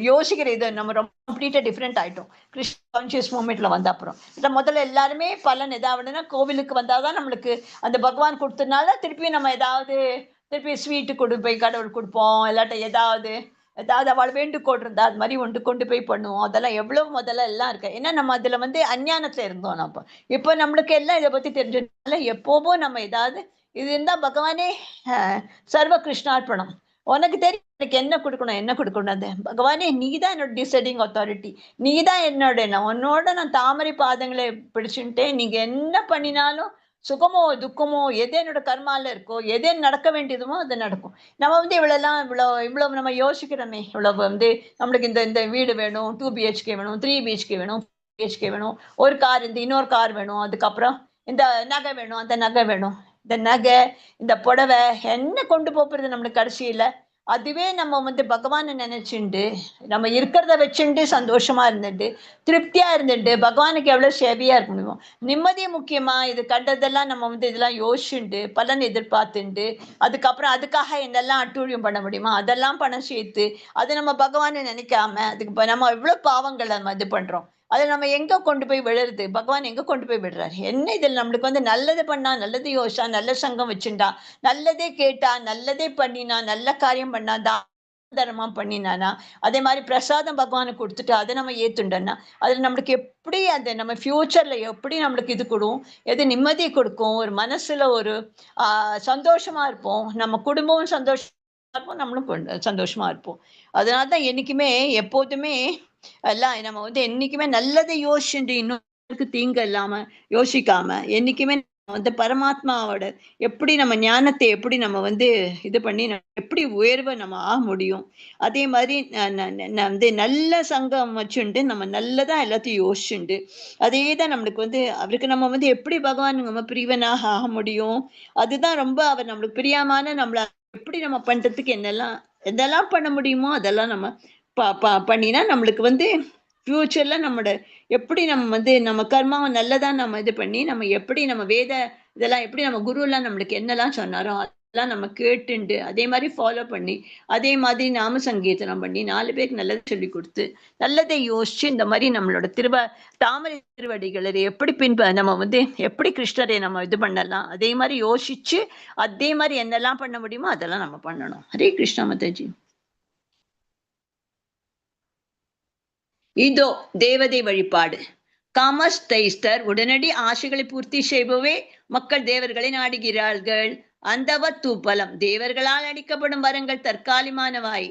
யோசிக்கிற இது நம்ம ரொம்ப கம்ப்ளீட்டா டிஃப்ரெண்ட் ஆயிட்டோம். கிருஷ்ண கான்சியஸ் மூமெண்ட்ல வந்த அப்புறம் முதல்ல எல்லாருமே பலன் எதாவதுன்னா கோவிலுக்கு வந்தாதான் நம்மளுக்கு அந்த பகவான் கொடுத்ததுனால திருப்பி ஸ்வீட்டு போய் கடவுள் கொடுப்போம். இல்லாட்ட ஏதாவது அவள் வேண்டுகோள் இருந்தா அது மாதிரி கொண்டு போய் பண்ணுவோம். அதெல்லாம் எவ்வளவு முதல்ல எல்லாம் இருக்கு. ஏன்னா நம்ம அதுல அஞ்ஞானத்துல இருந்தோம். நம்ம இப்போ நம்மளுக்கு எல்லாம் இதை பத்தி தெரிஞ்சதுனால எப்போவும் நம்ம ஏதாவது இது இருந்தா பகவானே சர்வ கிருஷ்ணார்ப்பணம். உனக்கு தெரியும் எனக்கு என்ன கொடுக்கணும் அது பகவானே, நீதான் என்னோட டிசைடிங் அத்தாரிட்டி. நீதான் உன்னோட நான் தாமரை பாதங்களை பிடிச்சுட்டேன். நீங்க என்ன பண்ணினாலும் சுகமோ துக்கமோ எது என்னோட கர்மால இருக்கோ, எது நடக்க வேண்டியதுமோ அது நடக்கும். நம்ம இவ்வளவு நம்ம யோசிக்கிறோமே, இவ்வளவு நம்மளுக்கு இந்த வீடு வேணும், 2 BHK வேணும், 3 BHK வேணும், BHK வேணும், ஒரு கார் இன்னொரு கார் வேணும், அதுக்கப்புறம் இந்த நகை வேணும், அந்த நகை வேணும். இந்த நகை, இந்த புடவை என்ன கொண்டு போறது நம்மளுக்கு கடைசியில? அதுவே நம்ம பகவானை நினைச்சுண்டு நம்ம இருக்கிறத வச்சுட்டு சந்தோஷமா இருந்துட்டு திருப்தியா இருந்துட்டு பகவானுக்கு எவ்வளவு சேவையா இருக்க முடியும். நிம்மதி முக்கியமா? இது கண்டதெல்லாம் நம்ம இதெல்லாம் யோசிச்சுண்டு பலன் எதிர்பார்த்துண்டு அதுக்கப்புறம் அதுக்காக என்னெல்லாம் அட்டூழியம் பண்ண முடியுமா அதெல்லாம் பணம் சேர்த்து அது நம்ம பகவானை நினைக்காம அதுக்கு நம்ம எவ்வளவு பாவங்களை நம்ம இது பண்றோம். அதை நம்ம எங்க கொண்டு போய் விழுறது? பகவான் எங்க கொண்டு போய் விடுறாரு? என்ன இதில் நம்மளுக்கு நல்லது பண்ணா, நல்லது யோசிச்சா, நல்ல சங்கம் வச்சுட்டா, நல்லதே கேட்டா, நல்லதே பண்ணினா, நல்ல காரியம் பண்ணா, தர்மம் பண்ணினானா, அதே மாதிரி பிரசாதம் பகவானுக்கு கொடுத்துட்டு அதை நம்ம ஏத்துண்டோம்னா அதுல நம்மளுக்கு எப்படி நம்ம ஃபியூச்சர்ல எப்படி நம்மளுக்கு இது கொடுக்கும், எது நிம்மதி கொடுக்கும், ஒரு மனசுல ஒரு சந்தோஷமா இருப்போம், நம்ம குடும்பமும் சந்தோஷமா இருப்போம், நம்மளும் சந்தோஷமா இருப்போம். அதனாலதான் என்னைக்குமே எப்போதுமே எல்லாம் நம்ம என்னைக்குமே நல்லதை யோசிச்சுட்டு இன்னொருக்கு தீங்கு இல்லாம யோசிக்காம என்னைக்குமே பரமாத்மாவோட எப்படி நம்ம ஞானத்தை எப்படி நம்ம இது பண்ணி எப்படி உயர்வை நம்ம ஆக முடியும். அதே மாதிரி நல்ல சங்கம் வச்சுண்டு நம்ம நல்லதா எல்லாத்தையும் யோசிச்சுண்டு அதேதான் நம்மளுக்கு அவருக்கு நம்ம எப்படி பகவான் நம்ம பிரிவனாக ஆக முடியும். அதுதான் ரொம்ப அவர் நம்மளுக்கு பிரியாமான நம்மள எப்படி நம்ம பண்றதுக்கு என்னெல்லாம் எதெல்லாம் பண்ண முடியுமோ அதெல்லாம் நம்ம பண்ணினா நம்மளுக்கு வந்து ஃபியூச்சர்ல நம்மளோட எப்படி நம்ம வந்து நம்ம கர்மாவை நல்லதா நம்ம இது பண்ணி நம்ம எப்படி நம்ம வேத இதெல்லாம் எப்படி நம்ம குரு எல்லாம் நம்மளுக்கு என்னெல்லாம் சொன்னாரோ அதெல்லாம் நம்ம கேட்டுண்டு அதே மாதிரி ஃபாலோ பண்ணி அதே மாதிரி நாம சங்கீர்த்தனம் பண்ணி 4 பேருக்கு நல்லதை சொல்லி கொடுத்து நல்லதை யோசிச்சு இந்த மாதிரி நம்மளோட தாமரை திருவடிகளை எப்படி நம்ம வந்து எப்படி கிருஷ்ணரை நம்ம இது பண்ணலாம் அதே மாதிரி யோசிச்சு அதே மாதிரி என்னெல்லாம் பண்ண முடியுமோ அதெல்லாம் நம்ம பண்ணணும். ஹரே கிருஷ்ணா மாதாஜி. இதோ தேவதை வழிபாடு. காமஸ்தைஸ்தர் உடனடி ஆசைகளை பூர்த்தி செய்பவே மக்கள் தேவர்களை நாடுகிறார்கள். அந்தவ தூப்பலம் தேவர்களால் அளிக்கப்படும் வரங்கள் தற்காலிகமானவாய்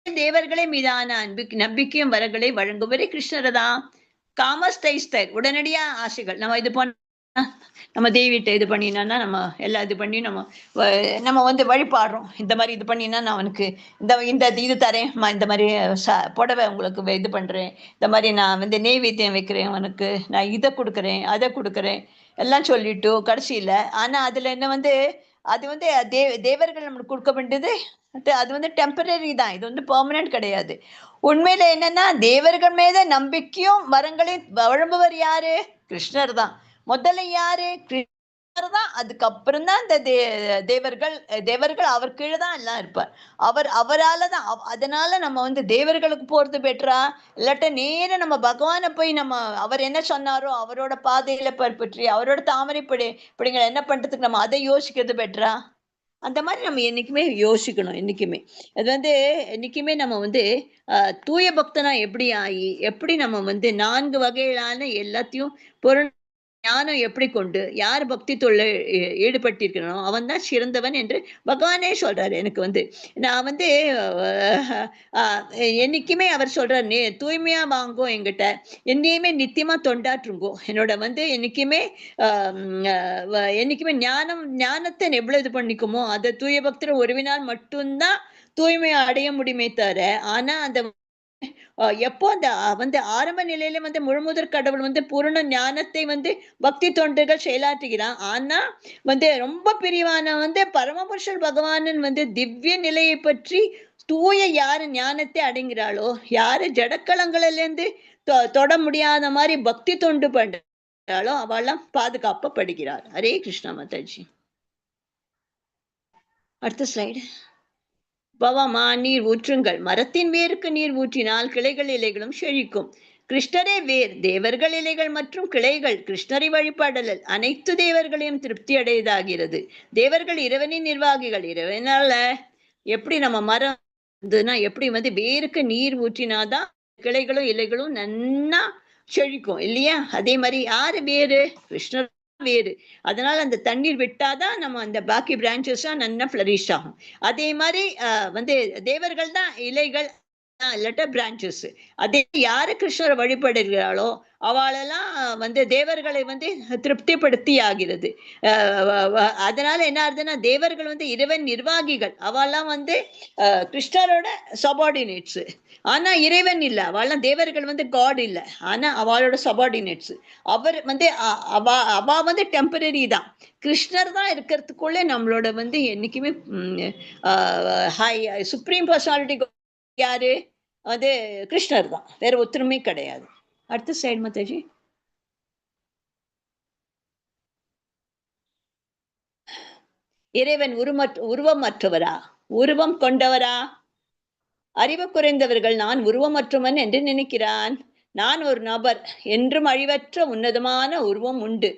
தேவர்களே மீதான நம்பிக்கையும் வரங்களை வழங்குவரே கிருஷ்ணரதான். காமஸ்தைஸ்தர் உடனடியா ஆசைகள் நம்ம இது பண்ண நம்ம தேவிட்ட இது பண்ணினா நம்ம எல்லாம் இது பண்ணி நம்ம வந்து வழிபாடுறோம். இந்த மாதிரி இது பண்ணினா நான் அவனுக்கு இந்த இது தரேன், இந்த மாதிரி புடவை உங்களுக்கு இது பண்றேன், இந்த மாதிரி நான் வந்து நெய்வேத்தியம் வைக்கிறேன், அவனுக்கு நான் இதை கொடுக்குறேன் அதை கொடுக்குறேன் எல்லாம் சொல்லிட்டு கடைசியில ஆனா அதுல என்ன வந்து அது வந்து தேவர்கள் நம்மளுக்கு கொடுக்க வேண்டியது அது வந்து டெம்பரரி தான், இது வந்து பெர்மனன்ட் கிடையாது. உண்மையில என்னன்னா தேவர்கள் மீத நம்பிக்கையும் வரங்களையும் வழங்குவர் யாரு? கிருஷ்ணர் தான். முதல்ல யாரு? கிருஷ்ணர் தான். அதுக்கப்புறம் தான் இந்த தேவர்கள் அவர் கீழே தான் எல்லாம் இருப்பார். அவரால தான். அதனால நம்ம வந்து தேவர்களுக்கு போறது பெட்டரா இல்லாட்ட நேர நம்ம பகவானை போய் நம்ம அவர் என்ன சொன்னாரோ அவரோட பாதையில பற்றி அவரோட தாமரைப்படிங்களை என்ன பண்றதுக்கு நம்ம அதை யோசிக்கிறது பெட்டரா? அந்த மாதிரி நம்ம என்னைக்குமே யோசிக்கணும். என்னைக்குமே அது வந்து என்னைக்குமே நம்ம வந்து தூய பக்தனா எப்படி ஆகி எப்படி நம்ம வந்து 4 வகையிலான எல்லாத்தையும் பொருள் ஞானம் எப்படி கொண்டு யார் பக்தி தொழில ஈடுபட்டிருக்கணும் அவன் தான் சிறந்தவன் என்று பகவானே சொல்றாரு. எனக்கு வந்து நான் வந்து என்னைக்குமே அவர் சொல்றாரு தூய்மையா வாங்கோ, என்கிட்ட என்னையுமே நித்தியமா தொண்டாற்றுங்கோ, என்னோட வந்து என்னைக்குமே ஞானத்தை எவ்வளவு இது பண்ணிக்குமோ அதை தூய பக்தர் ஒருவினால் மட்டும்தான் தூய்மையை அடைய முடியுமே தவிர ஆனா அந்த எப்போ அந்த வந்து ஆரம்ப நிலையில வந்து முழுமுதற் கடவுள் வந்து பூரண ஞானத்தை வந்து பக்தி தொண்டுகள் செயலாற்றுகிறான். ஆனா வந்து ரொம்ப பிரிவான வந்து பரமபுருஷர் பகவானன் வந்து திவ்ய நிலையை பற்றி தூய யாரு ஞானத்தை அடைகிறாளோ யாரு ஜடக்கலங்களில இருந்து தொட முடியாத மாதிரி பக்தி தொண்டு பண்றாளோ அவெல்லாம் பாதுகாப்பப்படுகிறார். ஹரே கிருஷ்ணா மாதாஜி. அடுத்த ஸ்லைடு. பவமா நீர் ஊற்றுங்கள், மரத்தின் வேருக்கு நீர் ஊற்றினால் கிளைகள் இலைகளும் செழிக்கும். கிருஷ்ணரே வேர், தேவர்கள் இலைகள் மற்றும் கிளைகள் கிருஷ்ணரை வழிபாடல் அனைத்து தேவர்களையும் திருப்தி அடையதாகிறது. தேவர்கள் இறைவனின் நிர்வாகிகள். இறைவனால எப்படி நம்ம மரம் எப்படி வந்து வேருக்கு நீர் ஊற்றினாதான் கிளைகளும் இலைகளும் நன்னா செழிக்கும் இல்லையா? அதே மாதிரி யாரு வேறு? கிருஷ்ணர் வேறு. அதனால அந்த தண்ணீர் விட்டாதான் நம்ம அந்த பாக்கி பிரான்ச்சஸ் நல்லா ஃபிளரிஷ் ஆகும். அதே மாதிரி வந்து தேவர்கள் தான் இலைகள் இல்லாட்ட பிரான்ச்சஸ். அதே யாரு கிருஷ்ணரை வழிபடுகிறாளோ அவளெல்லாம் வந்து தேவர்களை வந்து திருப்திப்படுத்தி ஆகிறது. அதனால என்ன ஆகுதுன்னா தேவர்கள் வந்து இறைவன் நிர்வாகிகள். அவெல்லாம் வந்து கிருஷ்ணரோட சபார்டினேட்ஸ். ஆனா இறைவன் இல்ல, அவெல்லாம் தேவர்கள் வந்து காட் இல்ல, ஆனா அவளோட சபார்டினேட்ஸ். அவர் வந்து அவ வந்து டெம்பரரி தான். கிருஷ்ணர் தான் இருக்கிறதுக்குள்ளே நம்மளோட வந்து என்னைக்குமே சுப்ரீம் பர்சனாலிட்டி யாரு? அது கிருஷ்ணர் தான், வேற ஒத்துருமே கிடையாது. அடுத்த சைடு மாதாஜி. இறைவன் உருவமற்றவரா? உருவம் கொண்டவரா? அறிவு குறைந்தவர்கள் நான் உருவமற்றவன் என்று நினைக்கிறான். நான் ஒரு நபர் என்றும் அழிவற்ற உன்னதமான உருவம் உண்டு.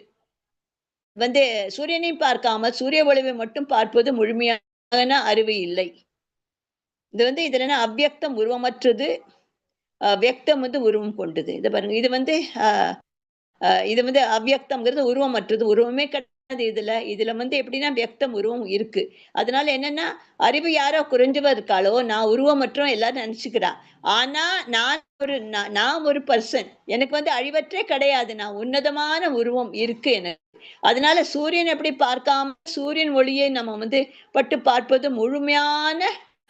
வந்து சூரியனை பார்க்காமல் சூரிய ஒளிவை மட்டும் பார்ப்பது முழுமையான அறிவு இல்லை. இது வந்து இதுல அவ்வியக்தம் உருவமற்றது, வியக்தம் வந்து உருவம் கொண்டது. இதை பாருங்க, இது வந்து அவ்வியக்தம்ங்கிறது உருவமற்றது, உருவமே கிடையாது. இதுல வந்து எப்படின்னா வியக்தம் உருவம் இருக்கு. அதனால என்னன்னா அறிவு யாரோ குறைஞ்சவா இருக்காளோ நான் உருவமற்றோம் எல்லாரும் நினைச்சுக்கிறா. ஆனா நான் ஒரு பர்சன், எனக்கு வந்து அழிவற்றே கிடையாது, நான் உன்னதமான உருவம் இருக்கு எனக்கு. அதனால சூரியன் எப்படி பார்க்காம சூரியன் ஒளியை நம்ம வந்து பட்டு பார்ப்பது முழுமையான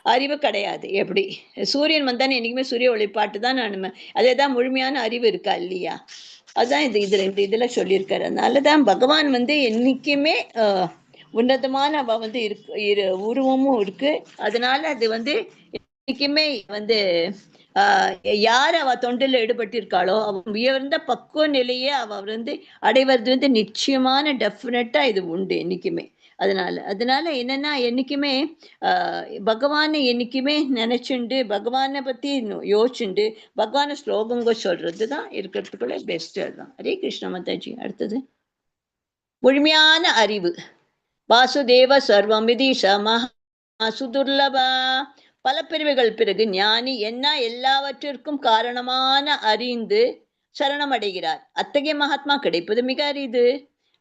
அறிவு கிடையாது. எப்படி சூரியன் வந்தானே என்னைக்குமே சூரிய ஒளிப்பாட்டு தான் அதேதான் முழுமையான அறிவு இருக்கா இல்லையா? அதுதான் இதுல சொல்லியிருக்காரு. அதனாலதான் பகவான் வந்து என்னைக்குமே உன்னதமான அவ வந்து உருவமும் இருக்கு. அதனால அது வந்து இன்னைக்குமே வந்து யார் அவ தொண்டில் ஈடுபட்டிருக்காளோ அவ உயர்ந்த பக்குவ நிலையை அவ வந்து அடைவது வந்து நிச்சயமான டெஃபினட்டா இது உண்டு என்னைக்குமே. அதனால என்னன்னா என்னைக்குமே பகவானை என்னைக்குமே நினைச்சுண்டு பகவானை பத்தி யோசிச்சுண்டு பகவான ஸ்லோகங்க சொல்றதுதான் இருக்கிறதுக்குள்ள பெஸ்ட். அதுதான். ஹரே கிருஷ்ண மாதாஜி. அடுத்தது முழுமையான அறிவு. வாசுதேவ சர்வமிதி சமஹ சுதுர்லபா. பல பிரிவுகள் பிறகு ஞானி என்ன எல்லாவற்றிற்கும் காரணமான அறிந்து சரணமடைகிறார். அத்தகைய மகாத்மா கிடைப்பது மிக அரிது.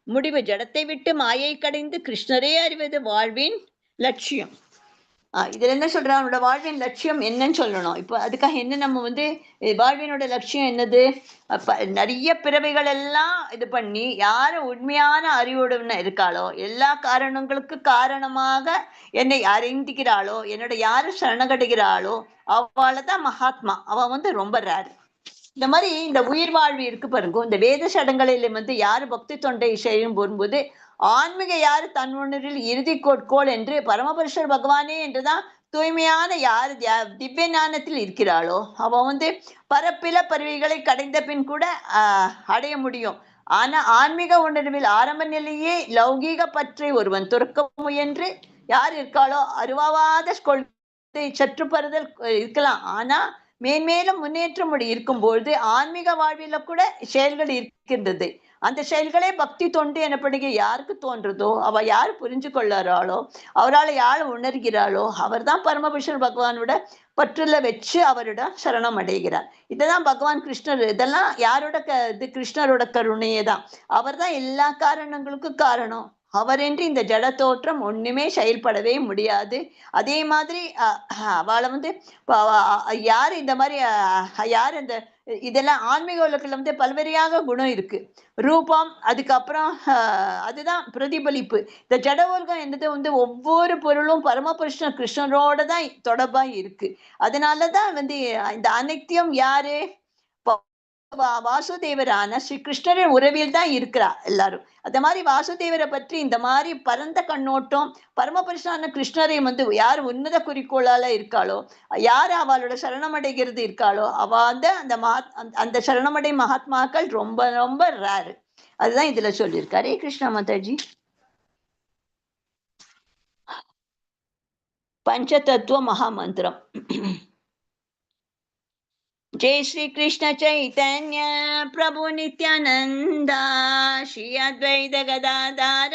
முடிவு ஜடத்தை விட்டு மாயை கடைந்து கிருஷ்ணரே அறிவது வாழ்வின் லட்சியம். இதுல என்ன சொல்றான், அவனோட வாழ்வின் லட்சியம் என்னன்னு சொல்லணும். இப்போ அதுக்காக என்ன நம்ம வந்து வாழ்வினோட லட்சியம் என்னது? நிறைய பிறவைகள் எல்லாம் இது பண்ணி யாரு உண்மையான அறிவுடன் இருக்காளோ, எல்லா காரணங்களுக்கு காரணமாக என்னை அறிந்திக்கிறாளோ, என்னோட யாரு சரணகடைகிறாளோ அவளதான் மகாத்மா. அவ வந்து ரொம்ப ரேர். இந்த மாதிரி இந்த உயிர் வாழ்வு இருக்கு பாருங்க, இந்த வேத சடங்களில் வந்து யாரு பக்தி தொண்டை செய்யும் போகும்போது ஆன்மீக யாரு தன் உணரில் இறுதி கோட்கோள் என்று பரமபுருஷர் பகவானே என்றுதான் தூய்மையான யாரு திவ்ய ஞானத்தில் இருக்கிறாளோ அவ வந்து பரப்பில பருவிகளை கடைந்த பின் கூட அடைய முடியும். ஆனா ஆன்மீக உணர்வில் ஆரம்ப நிலையே லௌகீக பற்றி ஒருவன் துறக்க முயன்று யார் இருக்காளோ அருவாவாத கொள்கை சற்றுப்பறுதல் இருக்கலாம். ஆனா மேன்மேலும் முன்னேற்றம் இருக்கும்போது ஆன்மீக வாழ்வில கூட செயல்கள் இருக்கின்றது. அந்த செயல்களே பக்தி தொண்டு எனப்படுகிற யாருக்கு தோன்றதோ அவ யார் புரிஞ்சு கொள்ளாராளோ அவரால் யார் உணர்கிறாளோ அவர் தான் பரமபுருஷர் பகவானோட பற்றுல வச்சு அவரிடம் சரணம் அடைகிறார். இதெல்லாம் பகவான் கிருஷ்ணர், இதெல்லாம் யாரோட இது கிருஷ்ணரோட கருணையே தான். அவர் தான் எல்லா காரணங்களுக்கும் காரணம். அவரென்று இந்த ஜட தோற்றம் ஒண்ணுமே செயல்படவே முடியாது. அதே மாதிரி அவளை வந்து யாரு இந்த மாதிரி யாரு இந்த இதெல்லாம் ஆன்மீக உலகத்துல வந்து பல்வேறையாக குணம் இருக்கு. ரூபம், அதுக்கப்புறம் அதுதான் பிரதிபலிப்பு. இந்த ஜட உலகம் என்னது வந்து ஒவ்வொரு பொருளும் பரமபுருஷன் கிருஷ்ணரோட தான் தொடர்பா இருக்கு. அதனாலதான் வந்து இந்த அனைத்தையும் யாரு வாசுதேவரான ஸ்ரீ கிருஷ்ணரின் உறவில் தான் இருக்கிறா எல்லாரும். அந்த மாதிரி வாசுதேவரை பற்றி இந்த மாதிரி பரந்த கண்ணோட்டம் பரமபுருஷனான கிருஷ்ணரை வந்து யார் உன்னத குறிக்கோளால இருக்காளோ, யார் அவளோட சரணமடைகிறது இருக்காளோ அவ வந்து அந்த சரணமடை மகாத்மாக்கள் ரொம்ப ரொம்ப ரேரு. அதுதான் இதுல சொல்லியிருக்காரு. கிருஷ்ண மாதாஜி. பஞ்சதத்துவ மகாமந்திரம். जय श्री कृष्ण चैतन्य प्रभु नित्यानंदा श्री अद्वैत गदाधर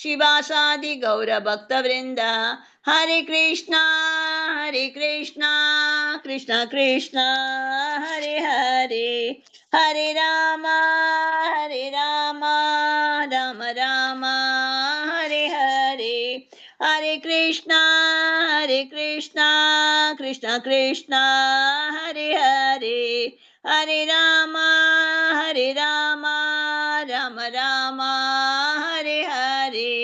शिवासादि गौर भक्त वृंदा. हरे कृष्णा कृष्ण कृष्ण हरे हरे, हरे राम राम राम हरे हरे, हरे कृष्णा कृष्ण कृष्ण हरे हरे, हरे राम राम राम हरे हरे,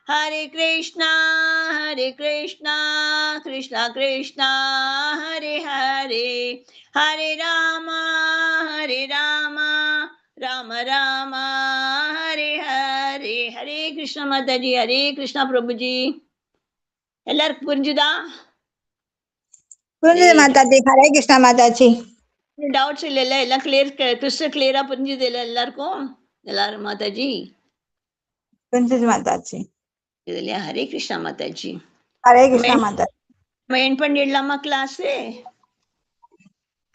हरे कृष्णा कृष्ण कृष्ण हरे हरे, हरे राम राम राम हरे हरे. हरे कृष्ण माता जी. हरे कृष्णा प्रभु जी. எல்லாருக்கும் புரிஞ்சுதா? புரிஞ்சுது மாதாஜி. ஹரே கிருஷ்ணா மாதாஜி. டவுட்ஸ் இல்ல? எல்லாம் கிறிஸ்டல் கிளியரா புரிஞ்சுது இல்ல எல்லாருக்கும்? எல்லாரும் மாதாஜி புரிஞ்சுது மாதாஜி. இது இல்லையா? ஹரே கிருஷ்ணா மாதாஜி. ஹரே கிருஷ்ணா மாதாஜி. நம்ம என் பண்ணிடலாமா கிளாஸ்?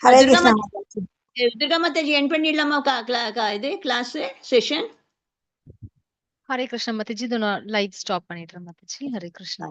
ஹரே கிருஷ்ணா மாதாஜி. துர்கா மாதாஜி என் பண்ணிடலாமா இது class session? Hare Krishna Mataji. Live stop பண்ணிடுறேன் மாதாஜி. ஹரே கிருஷ்ணா.